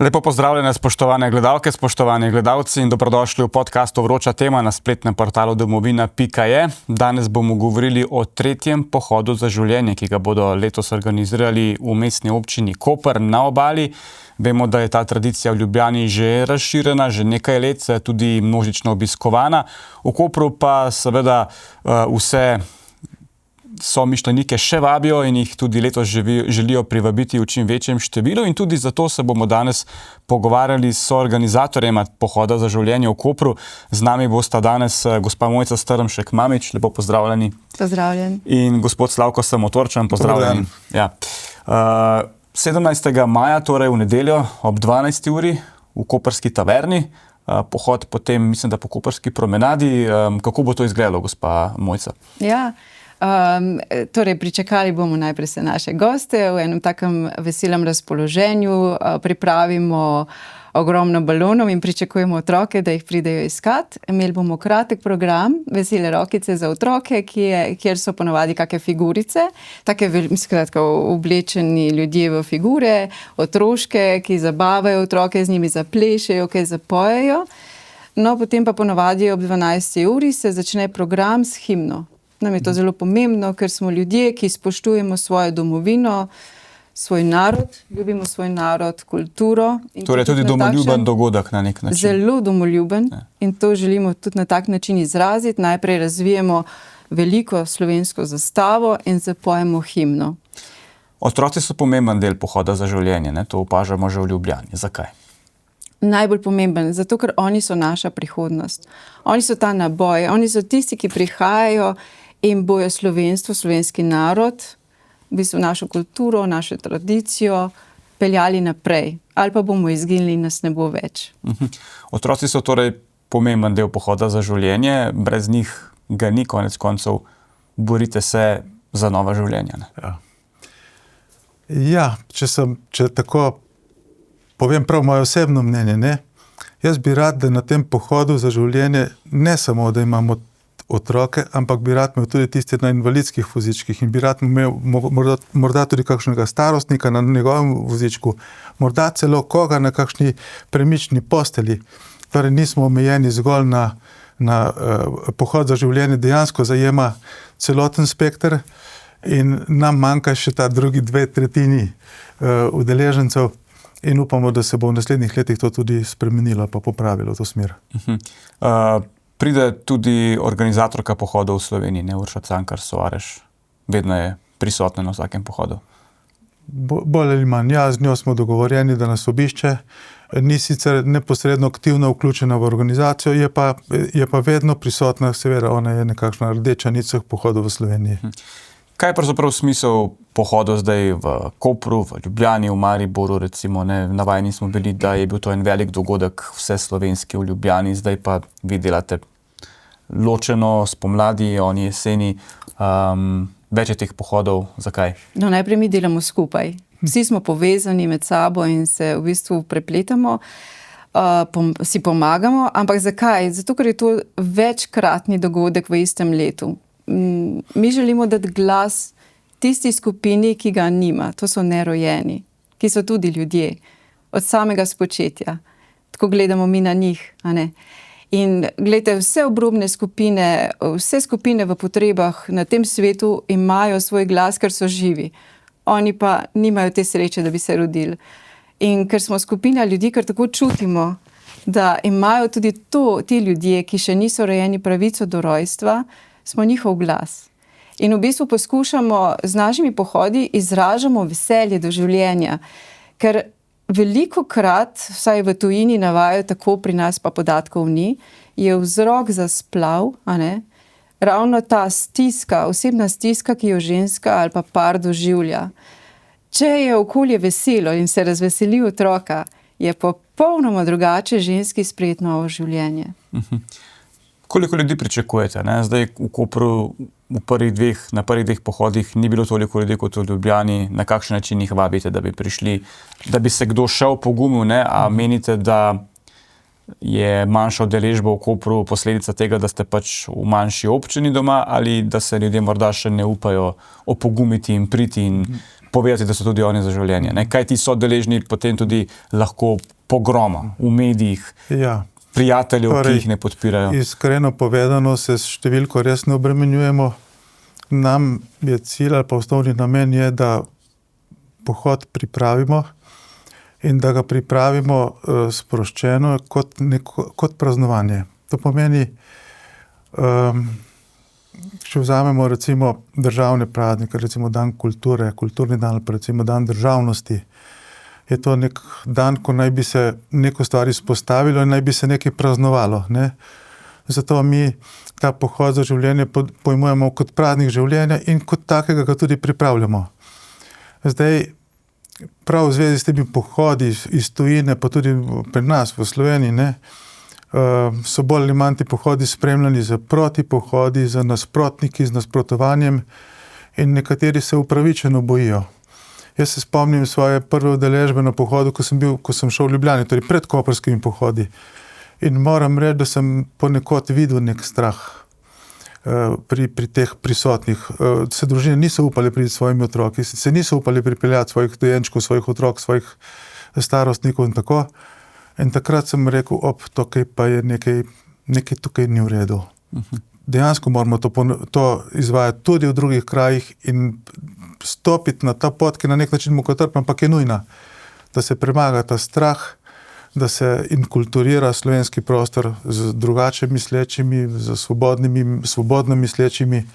Lepo pozdravljene, spoštovane gledalke, spoštovani gledalci in dobrodošli v podcastu Vroča tema na spletnem portalu domovina.je. Danes bomo govorili o tretjem pohodu za življenje, ki ga bodo letos organizirali v mestni občini Koper na Obali. Vemo, da je ta tradicija v Ljubljani že razširjena, že nekaj let, tudi množično obiskovana. V Kopru pa seveda vse somišljenike še vabijo in jih tudi letos želijo privabiti v čim večjem številu in tudi zato se bomo danes pogovarjali s soorganizatorjema pohoda za življenje v Kopru. Z nami bosta danes gospa Mojca Strmšek-Mamič, lepo pozdravljeni. Pozdravljen. In gospod Slavko Samotorčan, pozdravljeni. Ja. 17. maja, torej v nedeljo ob 12. uri v Koprski taverni. Pohod potem, mislim, da po Koprski promenadi. Kako bo to izgledalo, gospa Mojca? Ja. Torej, pričakali bomo najprej se naše goste v enem takem veselem razpoloženju, pripravimo ogromno balonov in pričakujemo otroke, da jih pridejo iskat. Imeli bomo kratek program, vesele rokice za otroke, kjer so ponovadi kakšne figurice, take skratka oblečeni ljudje v figure, otroške, ki zabavajo otroke, z njimi zaplešejo, ki zapojejo. No, potem pa ponovadi ob 12. uri se začne program s himno. Nam je to zelo pomembno, ker smo ljudje, ki spoštujemo svojo domovino, svoj narod, ljubimo svoj narod, kulturo. Torej tudi domoljuben dogodek na nek način. Zelo domoljuben in to želimo tudi na tak način izraziti. Najprej razvijemo veliko slovensko zastavo in zapojemo himno. Otroci so pomemben del pohoda za življenje, ne? To opažamo že v Ljubljani. Zakaj? Najbolj pomemben, zato ker oni so naša prihodnost. Oni so ta naboj, oni so tisti, ki prihajajo in bojo slovenstvo, slovenski narod, v bistvu našo kulturo, našo tradicijo peljali naprej. Ali pa bomo izginili in nas ne bo več. Otroci so torej pomemben del pohoda za življenje, brez njih ga ni, konec koncev borite se za nova življenja. Ne? Ja, če tako povem prav moje osebno mnenje, ne? Jaz bi rad, da na tem pohodu za življenje ne samo, da imamo otroke, ampak bi rad imel tudi tiste na invalidskih vozičkih in bi rad imel morda tudi kakšnega starostnika na njegovem vozičku, morda celo koga na kakšni premični posteli. Torej nismo omejeni zgolj na pohod za življenje, dejansko zajema celoten spekter in nam manjka še ta drugi 2/3 udeležencev. In upamo, da se bo v naslednjih letih to tudi spremenilo pa popravilo v to smer. Pride tudi organizatorka pohodov v Sloveniji, ne, Urša Cankar Soares. Vedno je prisotna na vsakem pohodu. Bolj ali manj. Ja, z njo smo dogovorjeni, da nas obišče. Ni sicer neposredno aktivno vključena v organizacijo, je pa vedno prisotna, seveda ona je nekakšna rdeča nit vseh pohodov v Sloveniji. Kaj je pravzaprav smisel pohodov zdaj v Kopru, v Ljubljani, v Mariboru, recimo, ne? Navajeni smo bili, da je bil to en velik dogodek vse slovenski v Ljubljani, zdaj pa vi delate ločeno spomladi, oni jeseni, več je teh pohodov. Zakaj? No, najprej mi delamo skupaj. Vsi smo povezani med sabo in se v bistvu prepletamo, si pomagamo, ampak zakaj? Zato, ker je to večkratni dogodek v istem letu. Mi želimo dati glas tisti skupini, ki ga nima, to so nerojeni, ki so tudi ljudje, od samega spočetja. Tako gledamo mi na njih, a ne? In gledajte, vse obrobne skupine, vse skupine v potrebah na tem svetu imajo svoj glas, ker so živi. Oni pa nimajo te sreče, da bi se rodili. In ker smo skupina ljudi, ker tako čutimo, da imajo tudi ti ljudje, ki še niso rojeni, pravico do rojstva, smo njihov glas. In v bistvu poskušamo z našimi pohodi izražamo veselje do življenja, ker velikokrat, vsaj v tujini navajajo, tako pri nas pa podatkov ni, je vzrok za splav, a ne, ravno ta stiska, osebna stiska, ki jo ženska ali pa par doživlja. Če je okolje veselo in se razveseli otroka, je popolnoma drugače ženski sprejeti novo življenje. Koliko ljudi pričakujete? Ne? Zdaj v Kopru na prvih dveh pohodih ni bilo toliko ljudi kot v Ljubljani. Na kakšen način jih vabite, da bi prišli, da bi se kdo šel pogumil, ne? A menite, da je manjša udeležba v Kopru posledica tega, da ste pač v manjši občini doma, ali da se ljudje morda še ne upajo opogumiti in priti in povedati, da so tudi oni za življenje. Ne? Kaj ti so deležni potem tudi lahko pogroma v medijih, prijateljev, ki jih ne podpirajo? Iskreno povedano se s številko res ne obremenjujemo. Nam je cilj ali pa osnovni namen je, da pohod pripravimo in da ga pripravimo sproščeno kot praznovanje. To pomeni, če vzamemo recimo državne praznike, recimo dan kulture, kulturni dan ali pa recimo dan državnosti, je to nek dan, ko naj bi se neko stvar izpostavilo in naj bi se nekaj praznovalo. Ne? Zato mi ta pohod za življenje pojmujemo kot praznik življenja in kot takega ga tudi pripravljamo. Zdaj, prav v zvezi s temi pohodi iz tujine, pa tudi pri nas v Sloveniji, ne, so bolj ali manj ti pohodi spremljani z protipohodi, z nasprotniki, z nasprotovanjem in nekateri se upravičeno bojijo. Jaz se spomnim svoje prve udeležbe na pohodu, ko sem šel v Ljubljani, torej pred koprskimi pohodi. In moram reči, da sem ponekod videl nek strah pri teh prisotnih. Se družine niso upali priti s svojimi otroki, se niso upali pripeljati svojih dojenčkov, svojih otrok, svojih starostnikov in tako. In takrat sem rekel, tukaj pa je nekaj tukaj ni v redu. Dejansko moramo to izvajati tudi v drugih krajih in stopiti na ta pot, ki na nek način mukotrpna, ampak je nujna. Da se premaga ta strah, da se inkulturira slovenski prostor z drugače mislečimi, z svobodno mislečimi.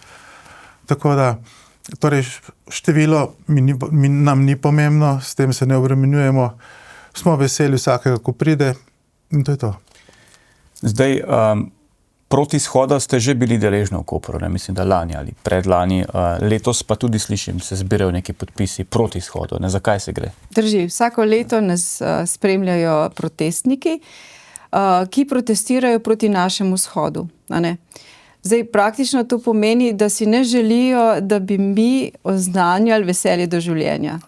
Tako da, torej število nam ni pomembno, s tem se ne obremenjujemo. Smo veseli vsakega, ko pride in to je to. Zdaj, proti shoda ste že bili deležni v Kopru, ne? Mislim, da lani ali predlani. Letos pa tudi slišim, se zbirajo neki podpisi proti shodu. Ne? Zakaj se gre? Drži, vsako leto nas spremljajo protestniki, ki protestirajo proti našemu shodu. Zdaj, praktično to pomeni, da si ne želijo, da bi mi oznanjali veselje do življenja.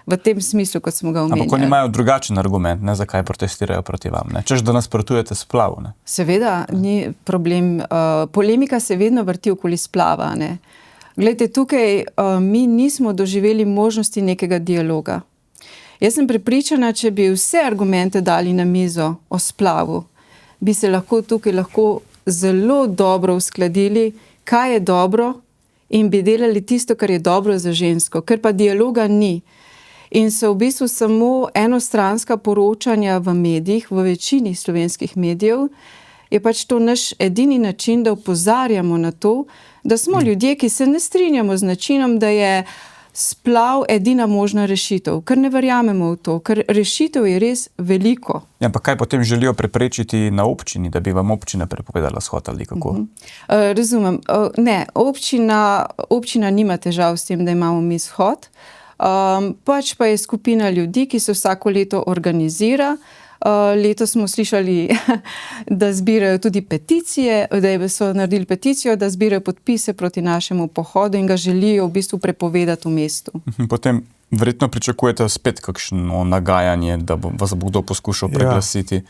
V tem smislu, kot smo ga omenjali. Ampak oni imajo drugačen argument, ne, zakaj protestirajo proti vam. Ne? Češ, da nasprotujete splavu. Ne? Seveda, ni problem. Polemika se vedno vrti okoli splava. Ne? Glejte, tukaj mi nismo doživeli možnosti nekega dialoga. Jaz sem prepričana, če bi vse argumente dali na mizo o splavu, bi se lahko zelo dobro uskladili, kaj je dobro in bi delali tisto, kar je dobro za žensko, ker pa dialoga ni. In so v bistvu samo enostranska poročanja v medijih, v večini slovenskih medijev, je pač to naš edini način, da opozarjamo na to, da smo ljudje, ki se ne strinjamo z načinom, da je splav edina možna rešitev, ker ne verjamemo v to, ker rešitev je res veliko. Ja, pa kaj potem želijo preprečiti na občini, da bi vam občina prepovedala shod ali kako? Razumem. Ne, občina nima težav s tem, da imamo mi shod. Pač pa je skupina ljudi, ki se vsako leto organizira. Letos smo slišali, da zbirajo tudi peticije, da so naredili peticijo, da zbirajo podpise proti našemu pohodu in ga želijo v bistvu prepovedati v mestu. Potem verjetno pričakujete spet kakšno nagajanje, da vas bo kdo poskušal preglasiti.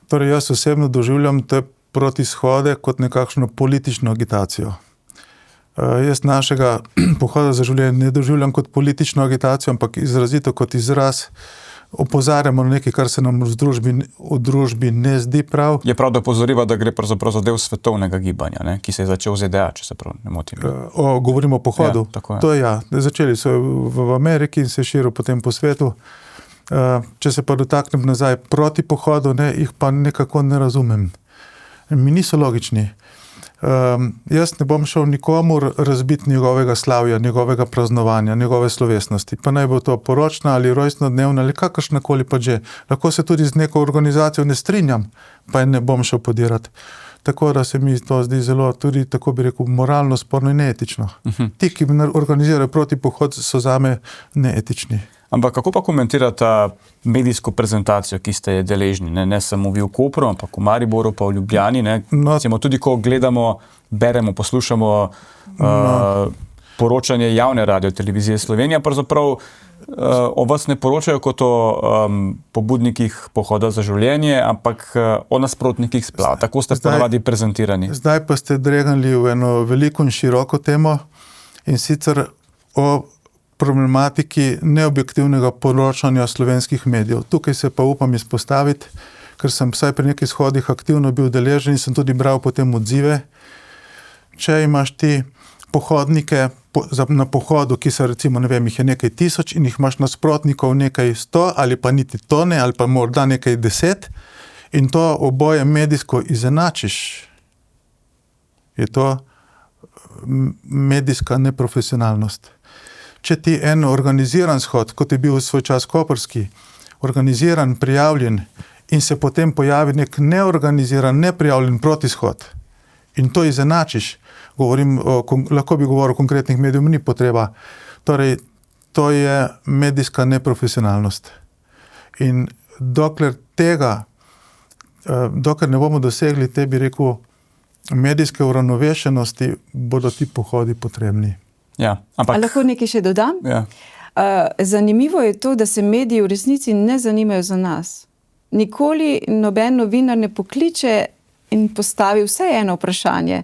Torej jaz osebno doživljam te protishode kot nekakšno politično agitacijo. Jaz našega pohoda za življenje ne doživljam kot politično agitacijo, ampak izrazito kot izraz opozarjamo na nekaj, kar se nam v družbi ne zdi prav. Je prav, da opozoriva, da gre pravzaprav za del svetovnega gibanja, ne? Ki se je začel v ZDA, če se prav ne motim. Govorimo o pohodu? Ja, tako je. To je ja. Začeli so v Ameriki in se širil potem po svetu. Če se pa dotaknem nazaj proti pohodu, jih pa nekako ne razumem. Mi niso logični. Jaz ne bom šel nikomur razbiti njegovega slavja, njegovega praznovanja, njegove slovesnosti. Pa naj bo to poročna ali rojstnodnevna ali kakršnakoli pa že. Lahko se tudi z neko organizacijo ne strinjam, pa ne bom šel podirati. Tako da se mi to zdi zelo tudi, tako bi rekel, moralno sporno in neetično. Ti, ki organizirajo proti pohod, so zame neetični. Ampak kako pa komentirate medijsko prezentacijo, ki ste je deležni? Ne samo vi v Kopru, ampak v Mariboru, pa v Ljubljani. Recimo, tudi ko gledamo, beremo, poslušamo poročanje javne radiotelevizije Slovenija, pravzaprav o vas ne poročajo kot o pobudnikih pohoda za življenje, ampak o nasprotnikih splava. Tako ste ponavadi prezentirani. Zdaj pa ste dregnili v eno veliko in široko temo in sicer o problematiki neobjektivnega poročanja slovenskih medijev. Tukaj se pa upam izpostaviti, ker sem vsaj pri nekaj shodih aktivno bil deležen in sem tudi bral potem odzive. Če imaš ti pohodnike na pohodu, ki so recimo, ne vem, jih je nekaj tisoč in jih imaš nasprotnikov nekaj 100 ali pa niti tone ali pa morda nekaj 10 in to oboje medijsko izenačiš, je to medijska neprofesionalnost. Če ti en organiziran shod, kot je bil v svoj čas koprski, organiziran, prijavljen in se potem pojavi nek neorganiziran, neprijavljen protishod in to izenačiš, lahko bi govoril o konkretnih medijev, ni potreba. Torej, to je medijska neprofesionalnost. In dokler ne bomo dosegli te, bi rekel, medijske uravnovešenosti, bodo ti pohodi potrebni. Ja, ampak... A lahko nekaj še dodam? Ja. Zanimivo je to, da se mediji v resnici ne zanimajo za nas. Nikoli noben novinar ne pokliče in postavi vsaj eno vprašanje.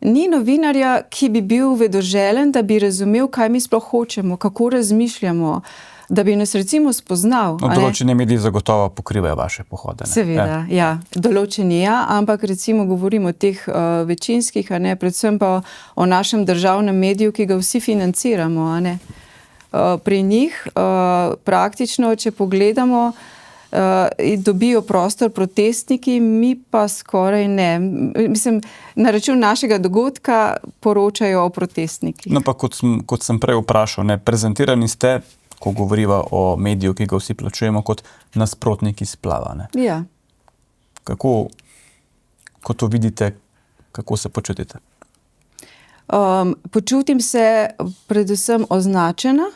Ni novinarja, ki bi bil vedoželen, da bi razumel, kaj mi sploh hočemo, kako razmišljamo, da bi nas recimo spoznal. Določeni mediji zagotovo pokrivajo vaše pohode. Seveda, ja. Določeni ampak recimo govorimo o teh večinskih, predvsem pa o našem državnem mediju, ki ga vsi financiramo. Pri njih praktično, če pogledamo, dobijo prostor protestniki, mi pa skoraj ne. Mislim, na račun našega dogodka poročajo o protestnikih. No pa kot sem prej vprašal, prezentirani ste, ko govoriva o mediju, ki ga vsi plačujemo, kot nasprotniki splava. Ja. Kako to vidite, kako se počutite? Počutim se predvsem označena.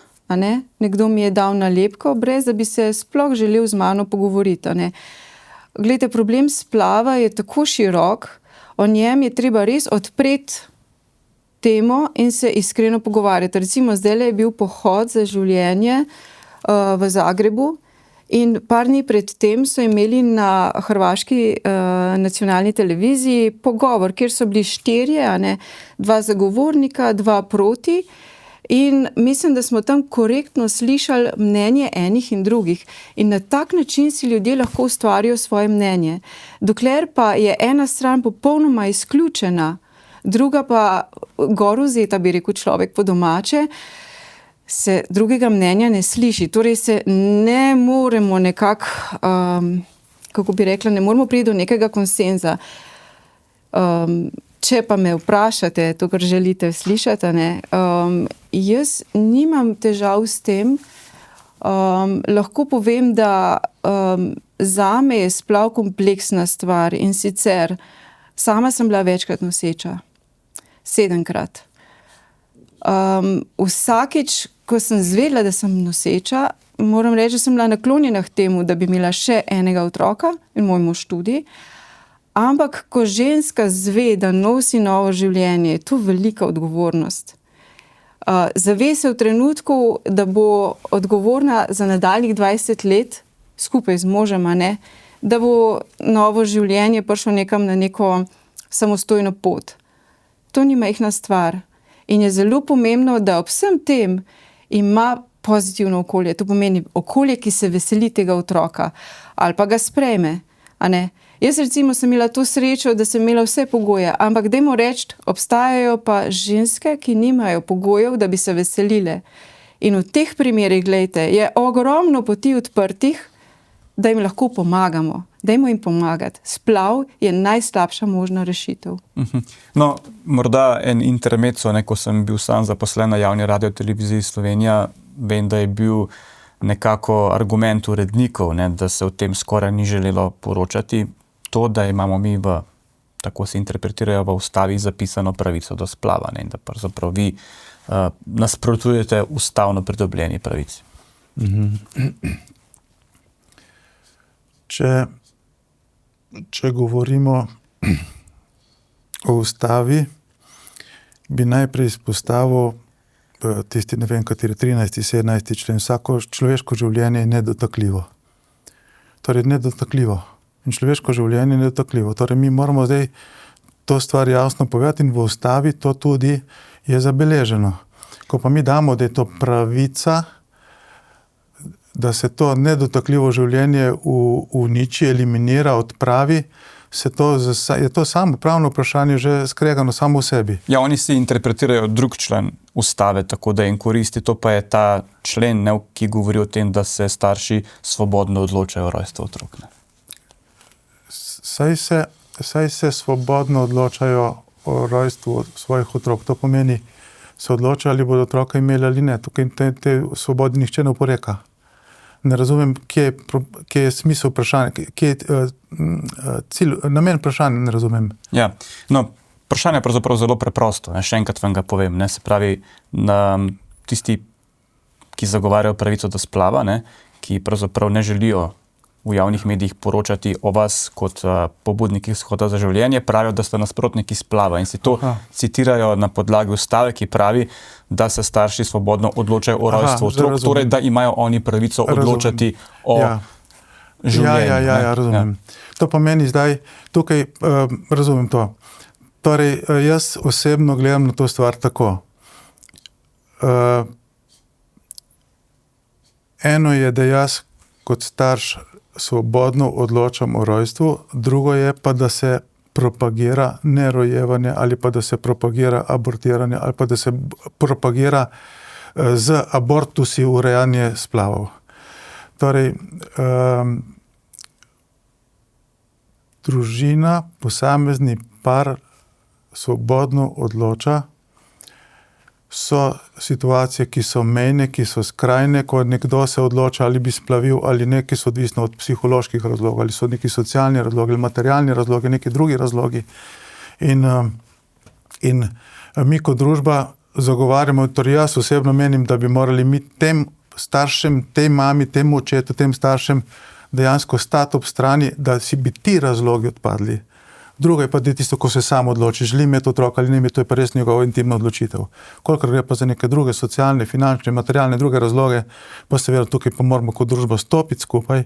Nekdo mi je dal nalepko, brez da bi se sploh želel z mano pogovoriti. Glejte, problem splava je tako širok, o njem je treba res odpreti temo in se iskreno pogovarjati. Recimo, zdaj je bil pohod za življenje v Zagrebu in par dni pred tem so imeli na hrvaški nacionalni televiziji pogovor, kjer so bili 4, 2 zagovornika, 2 proti. In mislim, da smo tam korektno slišali mnenje enih in drugih. In na tak način si ljudje lahko ustvarijo svoje mnenje. Dokler pa je ena stran popolnoma izključena, druga pa gor vzeta, bi rekel človek po domače, se drugega mnenja ne sliši. Torej se ne moremo nekako, kako bi rekla, ne moremo priti do nekega konsenza. Če pa me vprašate, to, kar želite slišati, jaz nimam težav s tem. Lahko povem, da zame je splav kompleksna stvar in sicer sama sem bila večkrat noseča. 7-krat. Vsakič, ko sem zvedela, da sem noseča, moram reči, da sem bila naklonjena k temu, da bi imela še enega otroka in moj mož tudi. Ampak, ko ženska zve, da nosi novo življenje, je to velika odgovornost. Zave se v trenutku, da bo odgovorna za nadaljnjih 20 let, skupaj z možem, da bo novo življenje prišlo nekam na neko samostojno pot. To ni majhna stvar. In je zelo pomembno, da ob vsem tem ima pozitivno okolje. To pomeni okolje, ki se veseli tega otroka. Ali pa ga sprejme, Jaz recimo sem imela to srečo, da sem imela vse pogoje, ampak dajmo reči, obstajajo pa ženske, ki nimajo pogojev, da bi se veselile. In v teh primerih, glejte, je ogromno poti odprtih, da jim lahko pomagamo. Dajmo jim pomagati. Splav je najslabša možna rešitev. No, morda en intermezzo, ko sem bil sam zaposlen na javni radioteleviziji Slovenija, vem, da je bil nekako argument urednikov, da se o tem skoraj ni želelo poročati. To, da imamo mi tako se interpretirajo v ustavi, zapisano pravico do splava, in da pravzaprav vi nasprotujete ustavno pridobljeni pravici. Če govorimo o ustavi, bi najprej izpostavil tisti, ne vem kateri, 13. 17. člen. Vsako človeško življenje je nedotakljivo. Torej, nedotakljivo. In človeško življenje je nedotakljivo. Torej, mi moramo zdaj to stvar jasno povedati in v ustavi to tudi je zabeleženo. Ko pa mi damo, da je to pravica, da se to nedotakljivo življenje uniči, eliminira, odpravi, je to samo pravno vprašanje že skregano samo v sebi. Ja, oni si interpretirajo drug člen ustave, tako da jim koristi, to pa je ta člen, ne, ki govori o tem, da se starši svobodno odločajo o rojstvu otrok. Ne. Saj se svobodno odločajo o rojstvu svojih otrok. To pomeni, se odločajo, ali bodo otroka imeli ali ne. Tukaj te svobodi nihče ne oporeka. Ne razumem, kje je smisel vprašanja, kje je cilj, namen vprašanja, ne razumem. Ja, no, vprašanje je pravzaprav zelo preprosto. Še enkrat vam ga povem. Ne? Se pravi, tisti, ki zagovarjajo pravico do splava, ne? Ki pravzaprav ne želijo v javnih medijih poročati o vas kot pobudnikih Shoda za življenje, pravijo, da ste nasprotniki splava in si to citirajo na podlagi ustave, ki pravi, da se starši svobodno odločajo o rojstvu otrok, torej da imajo oni pravico odločati o življenju. Ja, razumem. To pomeni zdaj, tukaj razumem to. Torej, jaz osebno gledam na to stvar tako. Eno je, da jaz kot starš svobodno odločam o rojstvu, drugo je pa, da se propagira nerojevanje ali pa da se propagira abortiranje ali pa da se propagira z abortusi urejanje splavov. Torej, družina, posamezni par svobodno odloča. So situacije, ki so mejne, ki so skrajne, ko nekdo se odloča, ali bi splavil ali ne, ki so odvisno od psiholoških razlogov, ali so neki socialni razlogi, ali materialni razlogi, neki drugi razlogi. In mi kot družba zagovarjamo, torej jaz osebno menim, da bi morali mi tem staršem, tej mami, tem očetu, tem staršem dejansko stati ob strani, da si bi ti razlogi odpadli. Drugo je pa, da je tisto, ko se sam odloči, želi imeti otroka ali ne imeti, to je pa res njegova intimna odločitev. Kolikor gre pa za neke druge socialne, finančne, materialne, druge razloge, pa seveda tukaj pa moramo kot družba stopiti skupaj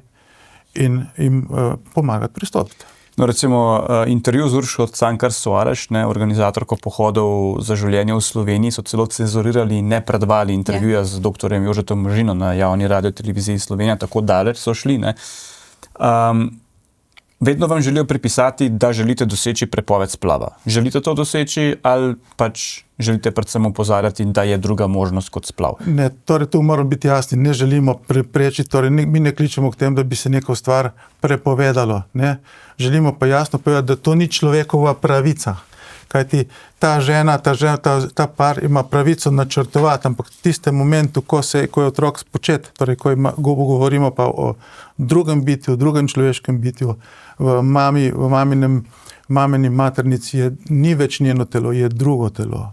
in jim pomagati pristopiti. No, recimo intervju z Uršo Cankar Soares, organizatorko pohodov za življenje v Sloveniji, so celo cenzurirali in ne predvali intervjuja z doktorjem Jožetom Možino na javni radioteleviziji Slovenija, tako daleč so šli. Vedno vam želijo pripisati, da želite doseči prepoved splava. Želite to doseči ali pač želite predvsem opozarjati, da je druga možnost kot splav? Ne, torej tu moramo biti jasni, ne želimo preprečiti, torej mi ne kličemo k tem, da bi se neko stvar prepovedalo. Ne? Želimo pa jasno povedati, da to ni človekova pravica. Kajti ta žena, ta par ima pravico načrtovati, ampak v tistem momentu, ko je otrok spočet, torej ko govorimo pa o drugem bitju, drugem človeškem bitju, v mamini maternici ni več njeno telo, je drugo telo,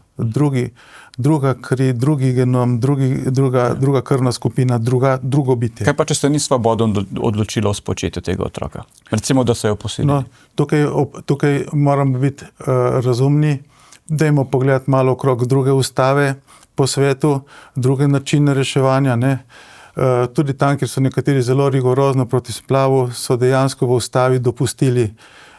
druga kri, drugi genom, druga krvna skupina, drugo bitje. Kaj pa, če se ni svobodno odločila o spočetju tega otroka? Recimo, da so jo posilili. No, tukaj moramo biti razumni, dajmo pogledati malo okrog druge ustave po svetu, druge načine reševanja, ne. Tudi tam, kjer so nekateri zelo rigorozno proti splavu, so dejansko v ustavi dopustili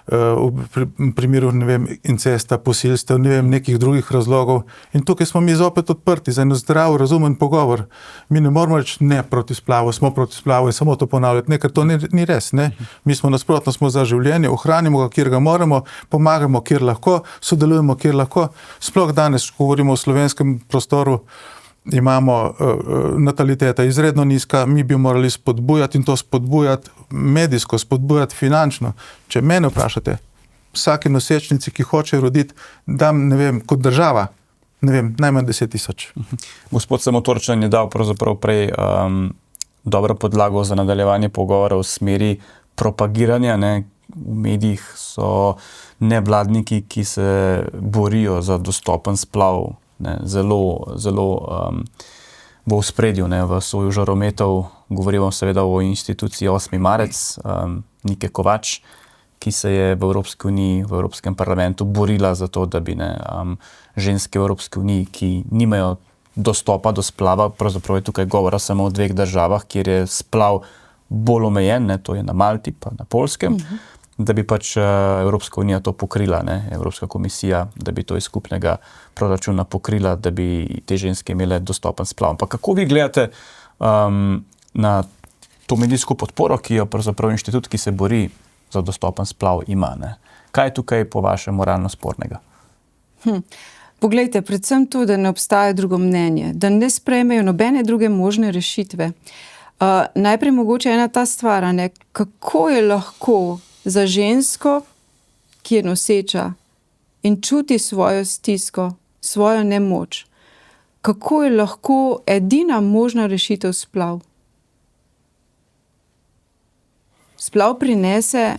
v primeru, ne vem, incesta, posilstev, ne vem, nekih drugih razlogov. In tukaj smo mi zopet odprti za eno zdrav, razumen pogovor. Mi ne moramo reči ne proti splavu, smo proti splavu in samo to ponavljati, ne, ker to ni res, ne. Mi smo nasprotno, smo za življenje, ohranimo ga, kjer ga moramo, pomagamo, kjer lahko, sodelujemo, kjer lahko. Sploh danes, ko govorimo o slovenskem prostoru, imamo nataliteta izredno nizka, mi bi morali spodbujati in to spodbujati medijsko, spodbujati finančno. Če mene vprašate, vsake nosečnici, ki hoče roditi, dam, ne vem, kot država, ne vem, najmanj 10,000. Gospod Samotorčan je dal pravzaprav prej dobro podlago za nadaljevanje pogovora v smeri propagiranja, ne. V medijih so nevladniki, ki se borijo za dostopen splav, ne, zelo v ospredju, ne, v soju žarometov. Govorimo seveda o instituciji 8. marec, Nike Kovač, ki se je v Evropski uniji, v Evropskem parlamentu borila za to, da bi ženske v Evropski uniji, ki nimajo dostopa do splava, pravzaprav je tukaj govora samo o 2 državah, kjer je splav bolj omejen, ne, to je na Malti pa na Poljskem, da bi pač Evropska unija to pokrila, ne? Evropska komisija, da bi to iz skupnega proračuna pokrila, da bi te ženske imele dostopen splav. Ampak kako vi gledate na to medijsko podporo, ki jo pravzaprav inštitut, ki se bori za dostopen splav, ima, ne? Kaj je tukaj po vašem moralno spornega? Poglejte, predvsem to, da ne obstaja drugo mnenje, da ne sprejmejo nobene druge možne rešitve. Najprej mogoče ena ta stvar, ne, kako je lahko za žensko, ki je noseča in čuti svojo stisko, svojo nemoč, kako je lahko edina možna rešitev splav. Splav prinese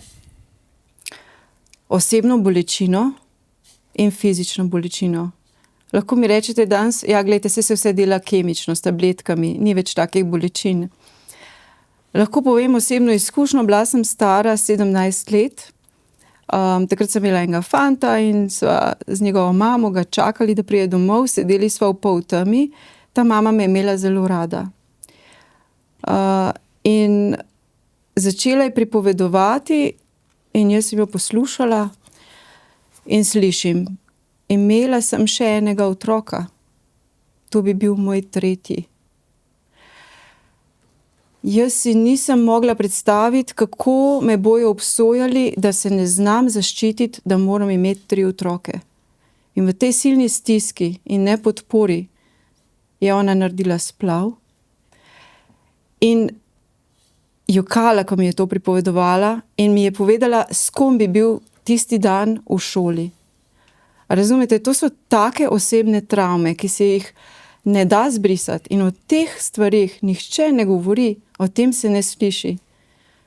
osebno bolečino in fizično bolečino. Lahko mi rečete danes, ja, gledajte, se vse dela kemično, s tabletkami, ni več takih bolečin. Lahko povem osebno izkušnjo, bila sem stara 17 let, takrat sem imela enega fanta in sva z njegovo mamo ga čakali, da pride domov, sedeli sva v pol temi, ta mama me je imela zelo rada. In začela je pripovedovati in jaz sem jo poslušala in slišim, imela sem še enega otroka, to bi bil moj tretji. Jaz si nisem mogla predstaviti, kako me bojo obsojali, da se ne znam zaščititi, da moram imeti 3 otroke. In v tej silni stiski in nepodpori je ona naredila splav in jokala, ko mi je to pripovedovala in mi je povedala, s kom bi bil tisti dan v šoli. Razumete, to so take osebne travme, ki se jih ne da zbrisati in o teh stvarih nihče ne govori, o tem se ne sliši.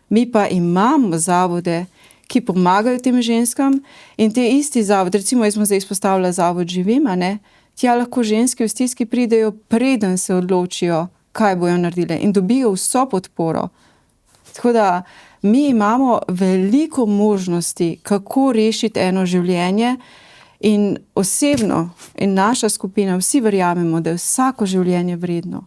Mi pa imamo zavode, ki pomagajo tem ženskam in te isti zavod, recimo jaz sem zdaj izpostavila zavod Živim, ne, tja lahko ženske v stiski pridejo, preden se odločijo, kaj bojo naredile in dobijo vso podporo. Tako da mi imamo veliko možnosti, kako rešiti eno življenje. In osebno in naša skupina, vsi verjamemo, da je vsako življenje vredno.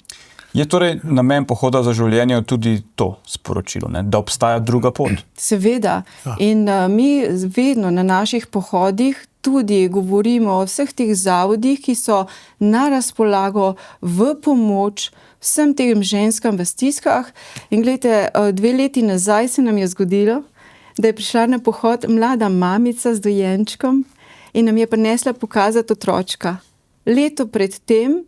Je torej namen pohoda za življenje tudi to sporočilo, ne? Da obstaja druga pot? Seveda. In mi vedno na naših pohodih tudi govorimo o vseh teh zavodih, ki so na razpolago v pomoč vsem tem ženskam v stiskah. In gledajte, 2 leti nazaj se nam je zgodilo, da je prišla na pohod mlada mamica z dojenčkom in nam je prinesla pokazati otročka. Leto pred tem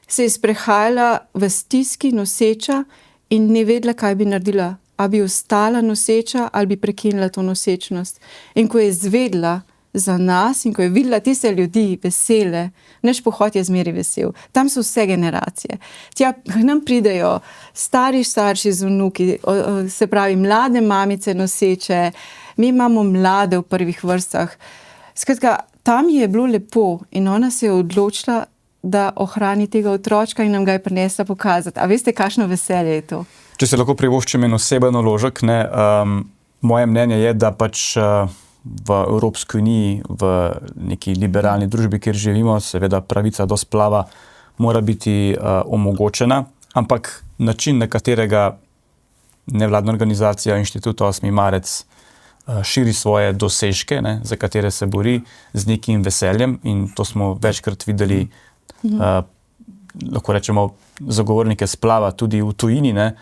se je sprehajala v stiski noseča in ne vedela, kaj bi naredila. A bi ostala noseča ali bi prekinila to nosečnost. In ko je izvedela za nas in ko je videla tiste ljudi vesele, naš pohod je zmeraj vesel. Tam so vse generacije. Tja k nam pridejo stari starši z vnuki, se pravi mlade mamice noseče, mi imamo mlade v prvih vrstah. Skratka, tam je bilo lepo in ona se je odločila, da ohrani tega otročka in nam ga je prinesla pokazati. A veste, kakšno veselje je to? Če se lahko privoščim en oseben naložek, ne, moje mnenje je, da pač v Evropski uniji, v neki liberalni družbi, kjer živimo, seveda pravica do splava mora biti omogočena, ampak način, na katerega nevladna organizacija Inštitut 8. marec širi svoje dosežke, ne, za katere se bori z nekim veseljem in to smo večkrat videli, lahko rečemo, zagovornike splava tudi v tujini, ne,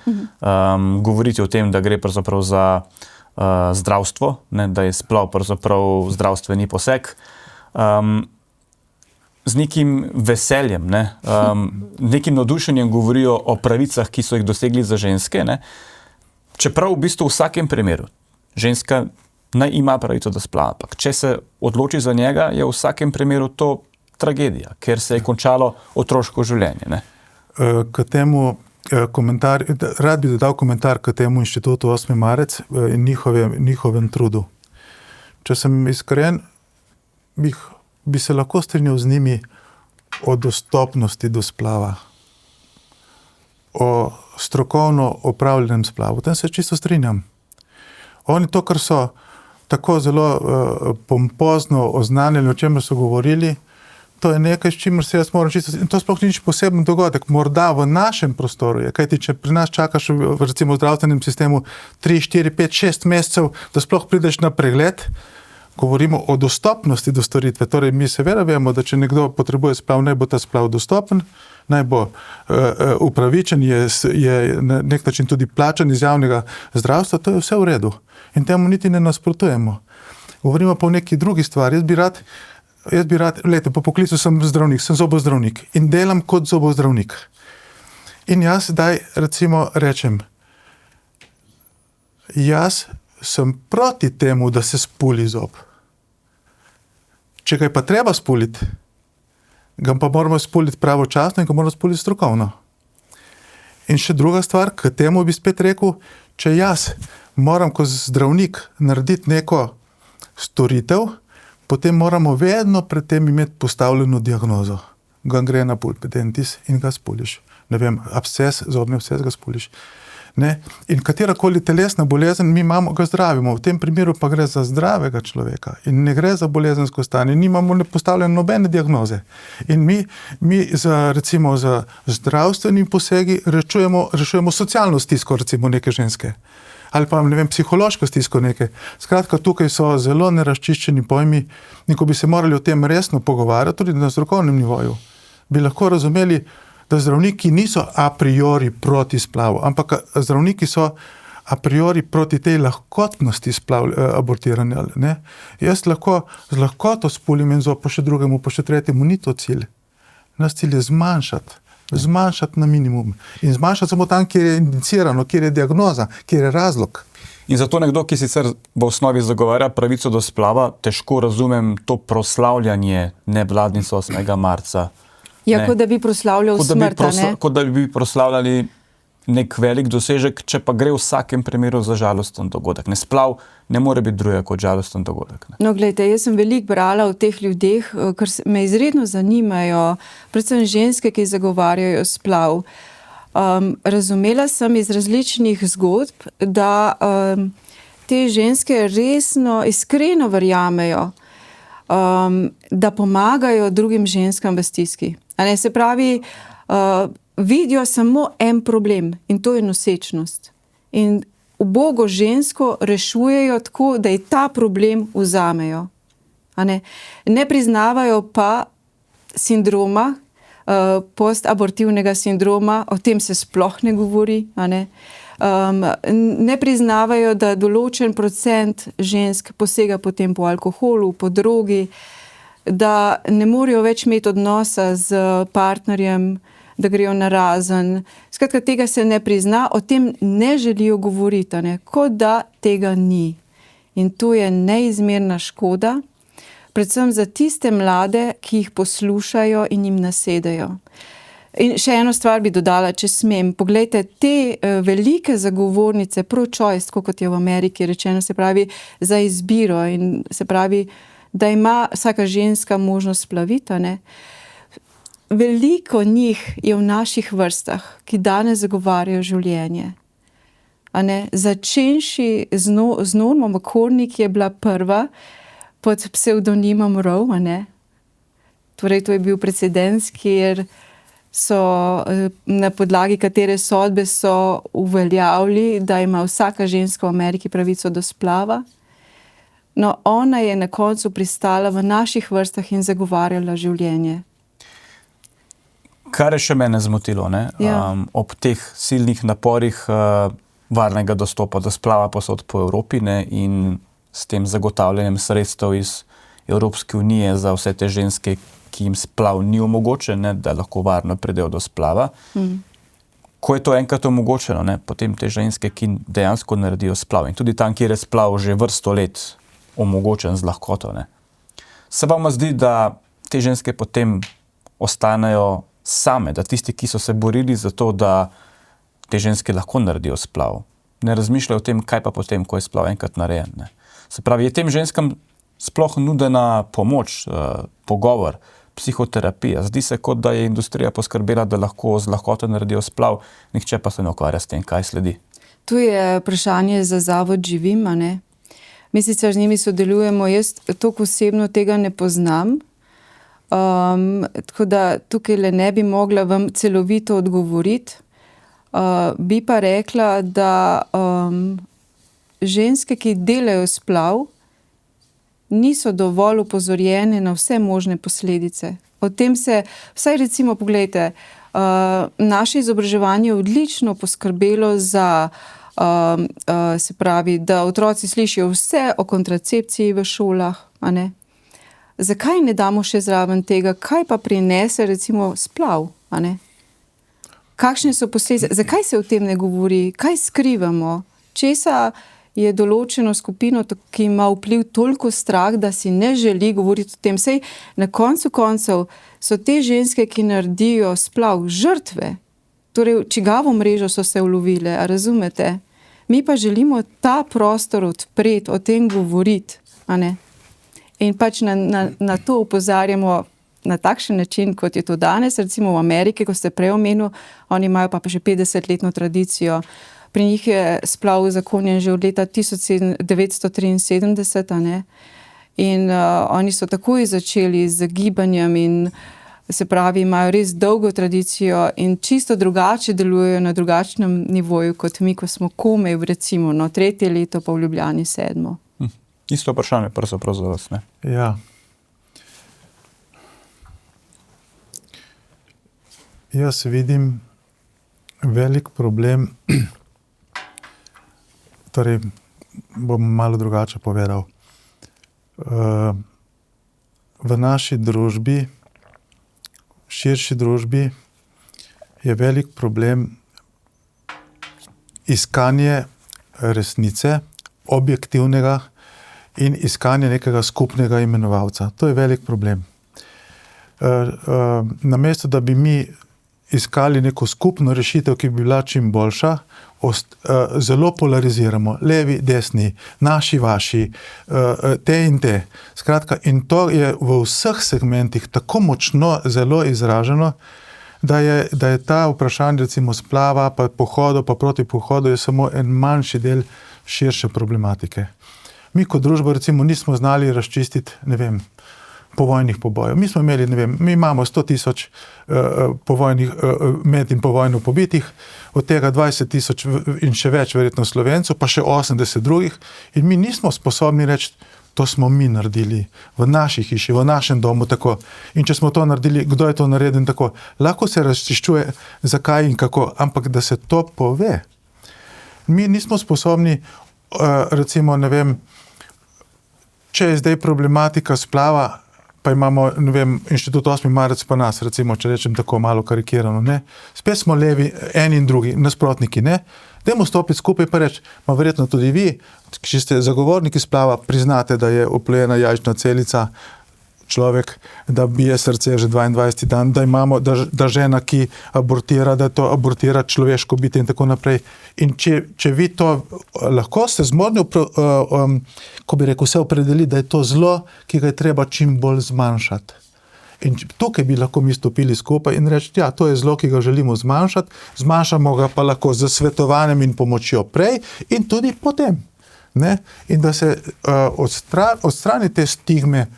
govoriti o tem, da gre pravzaprav za zdravstvo, ne, da je splav pravzaprav zdravstveni poseg. Z nekim veseljem, ne, nekim navdušenjem govorijo o pravicah, ki so jih dosegli za ženske, ne, čeprav v bistvu v vsakem primeru ženska naj ima pravico do splava. Če se odloči za njega, je v vsakem primeru to tragedija, ker se je končalo otroško življenje. Ne? K temu rad bi dodal komentar k temu Inštitutu 8. marec in njihovem trudu. Če sem iskren, bi se lahko strinjal z njimi o dostopnosti do splava, o strokovno opravljenem splavu. Tem se čisto strinjam. Oni to, kar so tako zelo pompozno oznanili, o čemer so govorili, To je nekaj, s čimer se jaz moram čistiti. In to sploh ni nič poseben dogodek. Morda v našem prostoru je. Kajti, če pri nas čakaš recimo v zdravstvenem sistemu 3, 4, 5, 6 mesecev, da sploh prideš na pregled, govorimo o dostopnosti do storitve. Torej, mi seveda vemo, da če nekdo potrebuje splav, naj bo ta splav dostopen, naj bo upravičen, je na nek način tudi plačan iz javnega zdravstva, to je vse v redu. In temu niti ne nasprotujemo. Govorimo pa o neki drugi stvari. Jaz bi rad, po poklicu sem zdravnik, sem zobozdravnik in delam kot zobozdravnik. In jaz zdaj recimo rečem, jaz sem proti temu, da se spuli zob. Če ga je pa treba spuliti, ga pa moramo spuliti pravočasno in ga moramo spuliti strokovno. In še druga stvar, k temu bi spet rekel, če jaz moram kot zdravnik narediti neko storitev, potem moramo vedno pred tem imeti postavljeno diagnozo. Gangrena pulpidentis in ga spuliš. Ne vem, absces, zobni absces ga spuliš. Ne? In katerakoli telesna bolezen mi imamo, ga zdravimo. V tem primeru pa gre za zdravega človeka in ne gre za bolezensko stanje. Nimamo postavljene nobene diagnoze. In mi recimo za zdravstveni posegi rešujemo socialno stisko recimo neke ženske. Ali pa, ne vem, psihološko stisko neke. Skratka, tukaj so zelo nerazčiščeni pojmi in ko bi se morali o tem resno pogovarjati, tudi na strokovnem nivoju, bi lahko razumeli, da zdravniki niso a priori proti splavu, ampak zdravniki so a priori proti tej lahkotnosti abortiranja. Ne? Jaz lahko z lahkoto spulim en zob, pa še drugemu, pa še tretjemu, ni to cilj. Naš cilj je zmanjšati na minimum. In zmanjšati samo tam, kjer je indicirano, kjer je diagnoza, kjer je razlog. In zato nekdo, ki sicer v osnovi zagovarja pravico do splava, težko razumem to proslavljanje nevladnic 8. marca. Ja, kot da bi proslavljal smrt, ne? Kot da bi proslavljali nek velik dosežek, če pa gre v vsakem primeru za žalosten dogodek. Ne, splav ne more biti drugega kot žalosten dogodek. Ne? No, gledajte, jaz sem veliko brala o teh ljudeh, ker me izredno zanimajo, predvsem ženske, ki zagovarjajo splav. Razumela sem iz različnih zgodb, da te ženske resno, iskreno verjamejo, da pomagajo drugim ženskam v stiski. Se pravi, vidijo samo en problem in to je nosečnost. In ubogo žensko rešujejo tako, da ji ta problem vzamejo. Ne priznavajo pa sindroma, postabortivnega sindroma, o tem se sploh ne govori. Ne priznavajo, da določen procent žensk posega potem po alkoholu, po drogi, da ne morejo več imeti odnosa z partnerjem, da grejo narazen. Skratka, tega se ne prizna, o tem ne želijo govoriti, kot da tega ni. In to je neizmerna škoda, predvsem za tiste mlade, ki jih poslušajo in jim nasedajo. In še eno stvar bi dodala, če smem. Poglejte, te velike zagovornice pro-choice, kot je v Ameriki rečeno, se pravi za izbiro in se pravi, da ima vsaka ženska možnost splaviti, veliko njih je v naših vrstah, ki danes zagovarjajo življenje. Začenši z Normo Makornik, ki je bila prva pod psevdonimom Roe. Torej, to je bil precedens, kjer so na podlagi katere sodbe so uveljavili, da ima vsaka ženska v Ameriki pravico do splava. No, ona je na koncu pristala v naših vrstah in zagovarjala življenje. Kar je še mene zmotilo, ob teh silnih naporih varnega dostopa do splava posod po Evropi in s tem zagotavljanjem sredstev iz Evropske unije za vse te ženske, ki jim splav ni omogočen, da lahko varno pridejo do splava. Ko je to enkrat omogočeno, potem te ženske, ki dejansko naredijo splav in tudi tam, kjer je splav že vrsto let omogočen z lahkoto. Se vam zdi, da te ženske potem ostanejo same, da tisti, ki so se borili za to, da te ženske lahko naredijo splav, ne razmišljajo o tem, kaj pa potem, ko je splav enkrat narejen. Se pravi, je tem ženskam sploh nudena pomoč, pogovor, psihoterapija. Zdi se, kot da je industrija poskrbela, da lahko z lahkoto naredijo splav, nihče pa se ne ukvarja s tem, kaj sledi. Tu je vprašanje za zavod Živim, Mi sicer z njimi sodelujemo, jaz toliko osebno tega ne poznam, Tako da tukaj ne bi mogla vam celovito odgovoriti. Bi pa rekla, da ženske, ki delajo splav, niso dovolj upozorjene na vse možne posledice. O tem se, vsaj recimo, poglejte, naše izobraževanje je odlično poskrbelo za, se pravi, da otroci slišijo vse o kontracepciji v šolah, a ne? Zakaj ne damo še zraven tega, kaj pa prinese recimo splav, a ne? Kakšne so posledice? Zakaj se o tem ne govori? Kaj skrivamo? Česa je določeno skupino, ki ima vpliv toliko strah, da si ne želi govoriti o tem? Sej na koncu koncev so te ženske, ki naredijo splav, žrtve. Torej, v čigavo mrežo so se ulovile, a razumete? Mi pa želimo ta prostor odpreti, o tem govoriti, a ne? In pač na to opozarjamo na takšen način, kot je to danes, recimo v Ameriki, ko ste prej omenili, oni imajo pa že 50-letno tradicijo. Pri njih je splav uzakonjen že od leta 1973, a ne? In oni so takoj začeli z gibanjem in se pravi, imajo res dolgo tradicijo in čisto drugače delujejo na drugačnem nivoju, kot mi, ko smo komaj recimo, 3. leto pa v Ljubljani 7. Isto vprašanje, pravzaprav za vas, ne? Ja. Jaz vidim velik problem, torej bom malo drugače povedal. V naši družbi, širši družbi, je velik problem iskanje resnice, objektivnega in iskanje nekega skupnega imenovalca. To je velik problem. Namesto, da bi mi iskali neko skupno rešitev, ki bi bila čim boljša, zelo polariziramo. Levi, desni, naši, vaši, te in te. Skratka, in to je v vseh segmentih tako močno zelo izraženo, da je ta vprašanje recimo splava, pa pohodu, pa proti pohodu je samo en manjši del širše problematike. Mi kot družba recimo nismo znali razčistiti, ne vem, povojnih pobojev. Mi smo imeli, ne vem, mi imamo 100,000 povojnih med in povojno pobitih, od tega 20,000 in še več verjetno Slovencev, pa še 80 drugih in mi nismo sposobni reči, to smo mi naredili v naši hiši, v našem domu tako. In če smo to naredili, kdo je to naredil tako? Lahko se razčiščuje, zakaj in kako, ampak da se to pove. Mi nismo sposobni, recimo, ne vem, če je zdaj problematika splava, pa imamo, ne vem, Inštitut 8. marec pa nas, recimo, če rečem tako malo karikirano, ne? Spet smo levi, eni in drugi, nasprotniki, ne? Dajmo stopiti skupaj pa reči, verjetno tudi vi, če ste zagovorniki splava, priznate, da je oplojena jajčna celica človek, da bije srce že 22. dan, da imamo, da žena, ki abortira, da to abortira človeško bitje in tako naprej. In če vi to lahko ste zmorni, ko bi rekel, se opredeli, da je to zlo, ki ga je treba čim bolj zmanjšati. In tukaj bi lahko mi stopili skupaj in reči, ja, to je zlo, ki ga želimo zmanjšati, zmanjšamo ga pa lahko z svetovanjem in pomočjo prej in tudi potem. Ne? In da se odstrani te stigme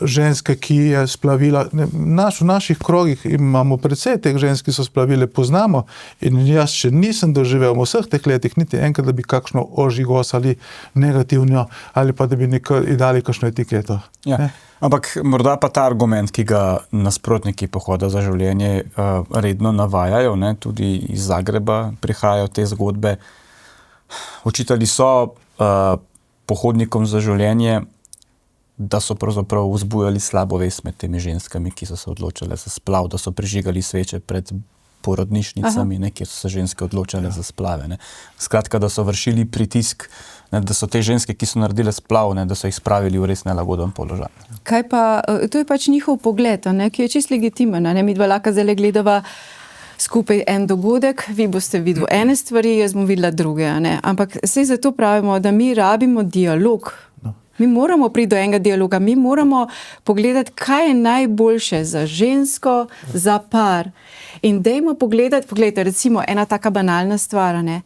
ženske, ki je splavila. V naših krogih imamo precej teh žensk, ki so splavile, poznamo in jaz še nisem doživel v vseh teh letih niti enkrat, da bi kakšno ožigosali negativno ali pa da bi dali kakšno etiketo. Ja. Ampak morda pa ta argument, ki ga nasprotniki pohoda za življenje redno navajajo, ne, tudi iz Zagreba prihajajo te zgodbe. Očitali so pohodnikom za življenje, da so pravzaprav vzbujali slabo vest med temi ženskami, ki so se odločile za splav, da so prižigali sveče pred porodnišnicami, ne, kjer so se ženske odločile za splave. Ne. Skratka, da so vršili pritisk, ne, da so te ženske, ki so naredile splav, ne, da so jih spravili v res nelagoden položaj. Kaj pa, to je pač njihov pogled, ne, ki je čisto legitimen. Ne? Mi dva lahko zdaj gledava skupaj en dogodek, vi boste videli ene stvari, jaz bom videla druge. Ne? Ampak saj zato pravimo, da mi rabimo dialog. Mi moramo priti do enega dialoga, mi moramo pogledati, kaj je najboljše za žensko, za par. In dajmo pogledajte, recimo ena taka banalna stvar, ne.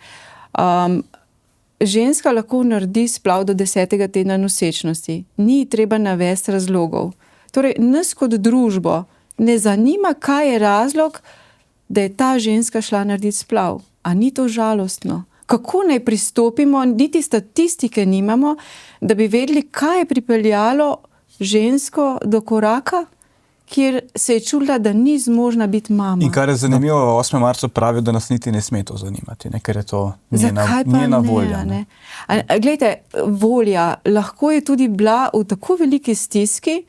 Ženska lahko naredi splav do 10. tedna nosečnosti. Ni treba navesti razlogov. Torej, nas kot družbo ne zanima, kaj je razlog, da je ta ženska šla narediti splav. A ni to žalostno? Kako naj pristopimo, niti statistike nimamo, da bi vedeli, kaj je pripeljalo žensko do koraka, kjer se je čula, da ni zmožna biti mama. In kar je zanimivo, 8. marcu pravijo, da nas niti ne sme to zanimati, ne? Ker je to njena volja. Ne? Glejte, volja lahko je tudi bila v tako veliki stiski,